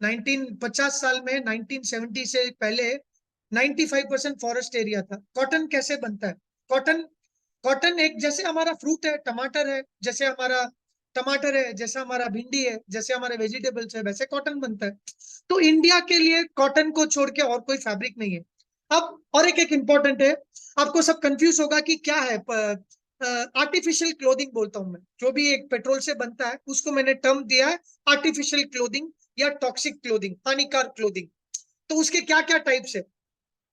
1950 साल में, 1970 से पहले 95% फॉरेस्ट एरिया था। कॉटन कैसे बनता है, कॉटन कॉटन एक, जैसे हमारा फ्रूट है टमाटर है, जैसे हमारा टमाटर है, जैसा हमारा भिंडी है, जैसे हमारे वेजिटेबल्स है, वैसे कॉटन बनता है। तो इंडिया के लिए कॉटन को छोड़ के और कोई फैब्रिक नहीं है। अब और एक एक इंपॉर्टेंट है, आपको सब कंफ्यूज होगा कि क्या है, आर्टिफिशियल क्लोथिंग बोलता हूं मैं, जो भी एक पेट्रोल से बनता है उसको मैंने टर्म दिया है आर्टिफिशियल क्लोथिंग या टॉक्सिक क्लोथिंग, हानिकार क्लोथिंग। तो उसके क्या क्या टाइप्स है,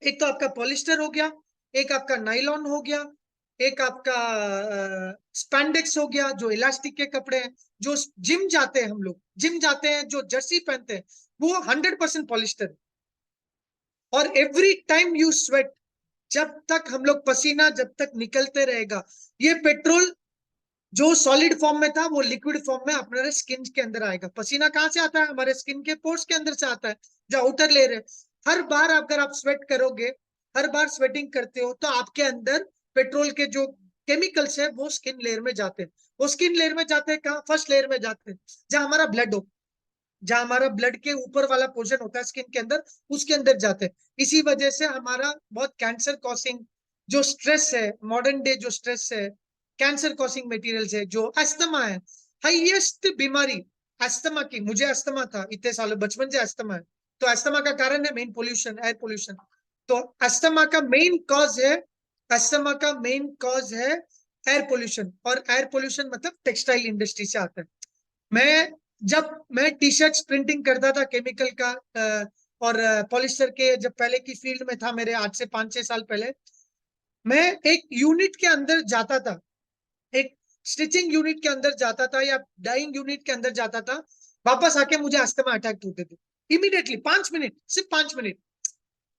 एक तो आपका पॉलिस्टर हो गया, एक आपका नाइलॉन हो गया, एक आपका स्पैंडेक्स हो गया, जो इलास्टिक के कपड़े हैं, जो जिम जाते हैं, हम लोग जिम जाते हैं जो जर्सी पहनते हैं, वो 100% पॉलिस्टर। और एवरी टाइम यू स्वेट, जब तक हम लोग पसीना जब तक निकलते रहेगा, ये पेट्रोल जो सॉलिड फॉर्म में था वो लिक्विड फॉर्म में अपने स्किन के अंदर आएगा। पसीना कहाँ से आता है, हमारे स्किन के पोर्स के अंदर से आता है, जो आउटर लेयर है। हर बार अगर आप स्वेट करोगे, हर बार स्वेटिंग करते हो, तो आपके अंदर पेट्रोल के जो केमिकल्स है वो स्किन लेयर में जाते हैं। वो स्किन लेयर में जाते हैं कहाँ, फर्स्ट लेयर में जाते हैं, जहां हमारा ब्लड हो, जहां हमारा ब्लड के ऊपर वाला पोर्शन होता है स्किन के अंदर, उसके अंदर जाते हैं। इसी वजह से हमारा बहुत कैंसर कॉसिंग जो स्ट्रेस है, मॉडर्न डे जो स्ट्रेस है, कैंसर कॉसिंग मटेरियल्स है, जो अस्थमा है, हाईएस्ट बीमारी अस्थमा की। मुझे अस्थमा था इतने सालों, बचपन से अस्थमा है। तो अस्थमा का कारण है मेन पोल्यूशन, एयर पोल्यूशन। तो अस्थमा का मेन कॉज है, अस्थमा का मेन कॉज है एयर पोल्यूशन। और एयर पोल्यूशन मतलब टेक्सटाइल इंडस्ट्री से आता है। मैं जब मैं टी शर्ट प्रिंटिंग करता था केमिकल का, और पॉलिस्टर के, जब पहले की फील्ड में था मेरे, आज से 5-6 साल पहले, मैं एक यूनिट के अंदर जाता था, एक स्टिचिंग यूनिट के अंदर जाता था या डाइंग यूनिट के अंदर जाता था, वापस आके मुझे अस्थमा अटैक होते थे इमीडिएटली, 5 मिनट, सिर्फ 5 मिनट।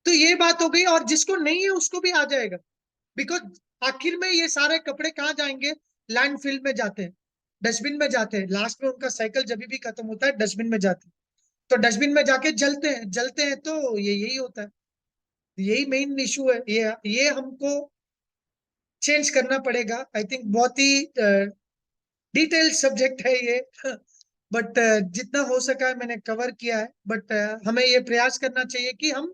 तो ये बात हो गई, और जिसको नहीं है उसको भी आ जाएगा। बिकॉज आखिर में ये सारे कपड़े कहाँ जाएंगे? लैंडफिल में जाते हैं, डस्टबिन में जाते हैं। लास्ट में उनका साइकिल जब भी खत्म होता है डस्टबिन में जाते हैं। तो डस्टबिन में जाके जलते हैं, जलते हैं, तो ये यही होता है। यही मेन इशू है। ये हमको चेंज करना पड़ेगा। आई थिंक बहुत ही डिटेल सब्जेक्ट है ये बट जितना हो सका है मैंने कवर किया है। बट हमें ये प्रयास करना चाहिए कि हम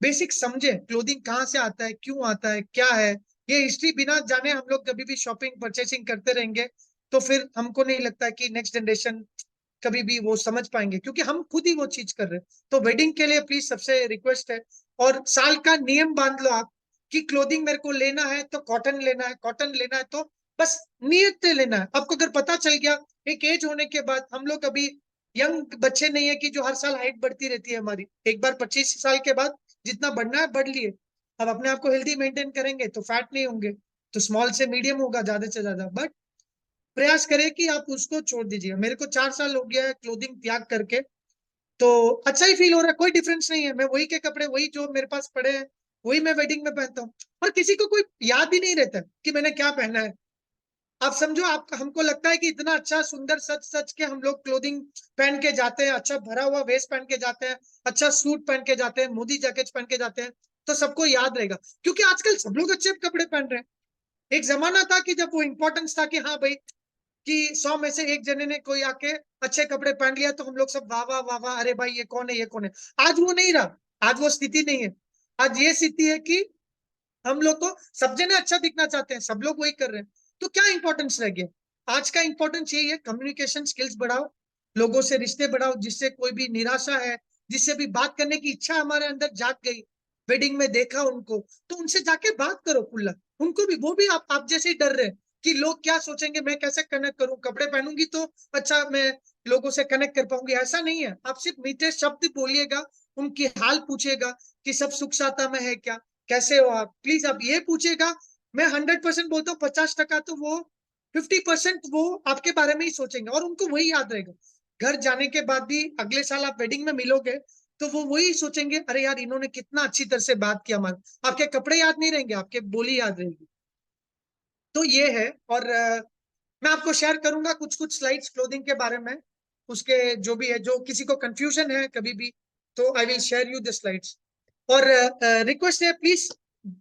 बेसिक समझे क्लोथिंग कहाँ से आता है, क्यों आता है, क्या है। ये हिस्ट्री बिना जाने हम लोग कभी भी शॉपिंग परचेसिंग करते रहेंगे तो फिर हमको नहीं लगता कि नेक्स्ट जनरेशन कभी भी वो समझ पाएंगे, क्योंकि हम खुद ही वो चीज कर रहे हैं। तो वेडिंग के लिए प्लीज सबसे रिक्वेस्ट है, और साल का नियम बांध लो आप कि क्लोथिंग मेरे को लेना है तो कॉटन लेना है, कॉटन लेना है तो बस नियत से लेना है। आपको अगर पता चल गया एक एज होने के बाद, हम लोग अभी यंग बच्चे नहीं है कि जो हर साल हाइट बढ़ती रहती है हमारी। एक बार 25 साल के बाद जितना बढ़ना है बढ़ लिए। अब अपने आप को हेल्दी मेंटेन करेंगे तो फैट नहीं होंगे, तो स्मॉल से मीडियम होगा ज्यादा से ज्यादा। बट प्रयास करें कि आप उसको छोड़ दीजिए। मेरे को 4 साल हो गया है क्लोथिंग त्याग करके, तो अच्छा ही फील हो रहा है। कोई डिफरेंस नहीं है, मैं वही के कपड़े, वही जो मेरे पास पड़े हैं, वही मैं वेडिंग में पहनता हूँ। और किसी को कोई याद ही नहीं रहता कि मैंने क्या पहना है। आप समझो, आप हमको लगता है कि इतना अच्छा सुंदर सच सच के हम लोग क्लोथिंग पहन के जाते हैं, अच्छा भरा हुआ वेस्ट पहन के जाते हैं, अच्छा सूट पहन के जाते हैं, मोदी जैकेट पहन के जाते हैं, तो सबको याद रहेगा। क्योंकि आजकल सब लोग अच्छे कपड़े पहन रहे हैं। एक जमाना था कि जब वो इंपॉर्टेंस था कि हाँ भाई, कि 100 में से एक जने ने कोई आके अच्छे कपड़े पहन लिया तो हम लोग सब वाह वाह वाह वाह, अरे भाई ये कौन है, ये कौन है। आज वो नहीं रहा, आज वो स्थिति नहीं है। आज ये स्थिति है कि हम लोग को सब जने अच्छा दिखना चाहते हैं, सब लोग वही कर रहे हैं। तो क्या इंपॉर्टेंस रह गया? आज का इंपॉर्टेंस यही है, कम्युनिकेशन स्किल्स बढ़ाओ, लोगों से रिश्ते बढ़ाओ, जिससे कोई भी निराशा है, जिससे भी बात करने की इच्छा हमारे अंदर जाग गई, वेडिंग में देखा उनको, तो उनसे जाके बात करो खुला। उनको भी, वो भी आप जैसे ही डर रहे हैं कि लोग क्या सोचेंगे, मैं कैसे कनेक्ट करूं, कपड़े पहनूंगी तो अच्छा मैं लोगों से कनेक्ट कर पाऊंगी। ऐसा नहीं है। आप सिर्फ मीठे शब्द बोलिएगा, उनकी हाल पूछेगा कि सब सुख साता में है क्या, कैसे हो आप, प्लीज आप ये पूछेगा। मैं 100% बोलता हूँ, 50% तो वो, 50% वो आपके बारे में ही सोचेंगे और उनको वही याद रहेगा। घर जाने के बाद भी अगले साल आप वेडिंग में मिलोगे तो वो वही सोचेंगे, अरे यार इन्होंने कितना अच्छी तरह से बात किया। हमारे आपके कपड़े याद नहीं रहेंगे, आपके बोली याद रहेगी। तो ये है। और मैं आपको शेयर करूंगा कुछ कुछ स्लाइड्स क्लोथिंग के बारे में, उसके जो भी है, जो किसी को कंफ्यूजन है कभी भी, तो I will share you the slides. और रिक्वेस्ट है, प्लीज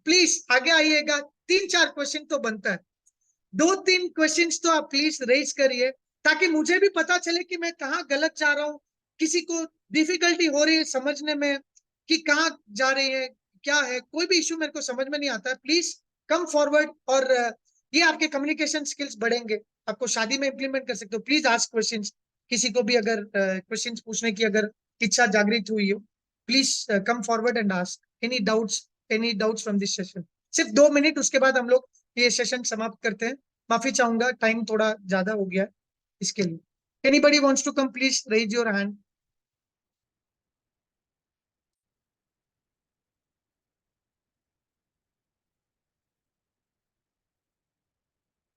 प्लीज आगे आइएगा। 3-4 क्वेश्चन तो बनता है, 2-3 क्वेश्चंस तो आप प्लीज रेज करिए, ताकि मुझे भी पता चले कि मैं कहाँ गलत जा रहा हूँ। किसी को डिफिकल्टी हो रही है समझने में कि कहाँ जा रही है, क्या है, कोई भी इश्यू मेरे को समझ में नहीं आता है, प्लीज कम फॉरवर्ड। और ये आपके कम्युनिकेशन स्किल्स बढ़ेंगे, आपको शादी में इंप्लीमेंट कर सकते हो। प्लीज आस्क क्वेश्चंस, किसी को भी अगर क्वेश्चंस पूछने की अगर इच्छा जागृत हुई हो, please come forward and ask any doubts from this session. सिर्फ 2 मिनट, उसके बाद हम लोग ये सेशन समाप्त करते हैं। माफी चाहूंगा, टाइम थोड़ा ज्यादा हो गया है इसके लिए। Anybody wants to come, please raise your hand.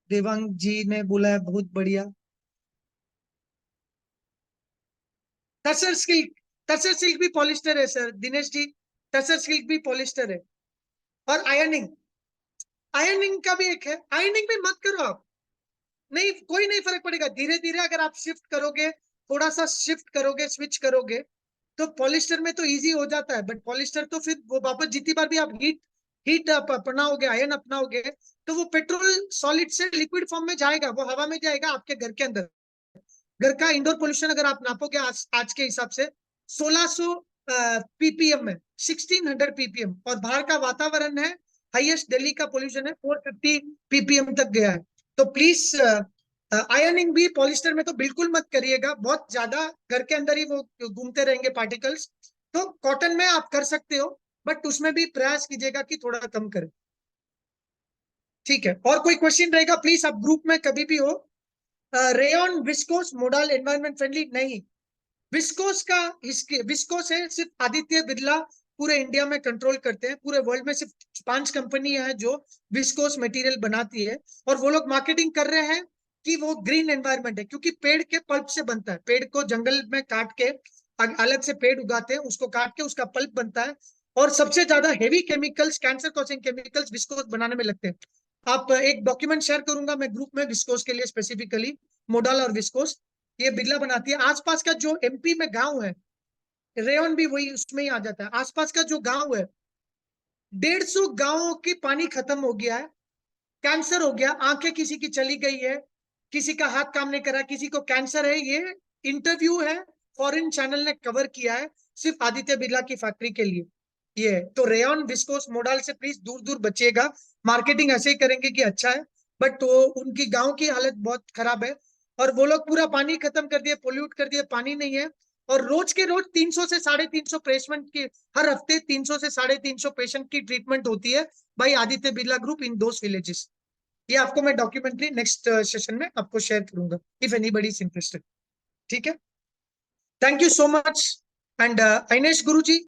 Devang ji ने बोला है बहुत बढ़िया। टसर सिल्क, टसर सिल्क भी पॉलिस्टर है सर दिनेश जी, टसर सिल्क भी पॉलिस्टर है। और आयरनिंग, आयरनिंग का भी एक है, आयरनिंग भी मत करो आप, नहीं कोई नहीं फर्क पड़ेगा। धीरे धीरे अगर आप शिफ्ट करोगे, थोड़ा सा शिफ्ट करोगे, स्विच करोगे, तो पॉलिस्टर में तो इजी हो जाता है। बट पॉलिस्टर तो फिर वो वापस जितनी बार भी आप हीट हीट अपनाओगे, आयन अपनाओगे, तो वो पेट्रोल सॉलिड से लिक्विड फॉर्म में जाएगा, वो हवा में जाएगा आपके घर के अंदर। घर का इंडोर पोल्यूशन अगर आप नापोगे आज के हिसाब से 1600 पीपीएम है, 1600 पीपीएम, और बाहर का वातावरण है, हाईएस्ट दिल्ली का पोल्यूशन है 450 पीपीएम तक गया है। तो प्लीज आयनिंग भी पॉलिस्टर में तो बिल्कुल मत करिएगा, बहुत ज्यादा घर के अंदर ही वो घूमते रहेंगे पार्टिकल्स। तो कॉटन में आप कर सकते हो, बट उसमें भी प्रयास कीजिएगा कि थोड़ा कम करें। ठीक है, और कोई क्वेश्चन रहेगा प्लीज आप ग्रुप में कभी भी हो। Rayon viscose modal environment friendly नहीं, विस्कोस का विस्कोस है सिर्फ आदित्य बिरला पूरे इंडिया में कंट्रोल करते हैं। पूरे वर्ल्ड में सिर्फ 5 कंपनी है जो विस्कोस मटेरियल बनाती है, और वो लोग मार्केटिंग कर रहे हैं कि वो ग्रीन एनवायरमेंट है, क्योंकि पेड़ के पल्प से बनता है। पेड़ को जंगल में काट के अलग से पेड़ उगाते हैं, उसको काट के उसका पल्प बनता है, और सबसे ज्यादा heavy chemicals, cancer causing chemicals viscose बनाने में लगते हैं। आप एक डॉक्यूमेंट शेयर करूंगा मैं ग्रुप में विस्कोस के लिए स्पेसिफिकली, मोडाल और विस्कोस ये बिरला बनाती है। आसपास का जो एमपी में गांव है, रेयन भी वही उसमें ही आ जाता है। आसपास का जो गांव है, 150 गांवों की पानी खत्म हो गया है, कैंसर हो गया, आंखें किसी की चली गई है, किसी का हाथ काम नहीं कर रहा, किसी को कैंसर है। ये इंटरव्यू है, फॉरेन चैनल ने कवर किया है सिर्फ आदित्य बिरला की फैक्ट्री के लिए। ये तो रेयन विस्कोस मोडाल से प्लीज दूर दूर बचिएगा। मार्केटिंग ऐसे ही करेंगे कि अच्छा है, बट तो उनकी गांव की हालत बहुत खराब है, और वो लोग पूरा पानी खत्म कर दिए, पोल्यूट कर दिए, पानी नहीं है। और रोज के रोज 300 से 350 पेशेंट की, हर हफ्ते 300 से 350 पेशेंट की ट्रीटमेंट होती है by Aditya Birla group in those villages. ये आपको मैं डॉक्यूमेंट्री नेक्स्ट सेशन में आपको शेयर करूंगा इफ एनीबडी इज इंटरेस्टेड। ठीक है, thank you so much. And Ainesh Guruji,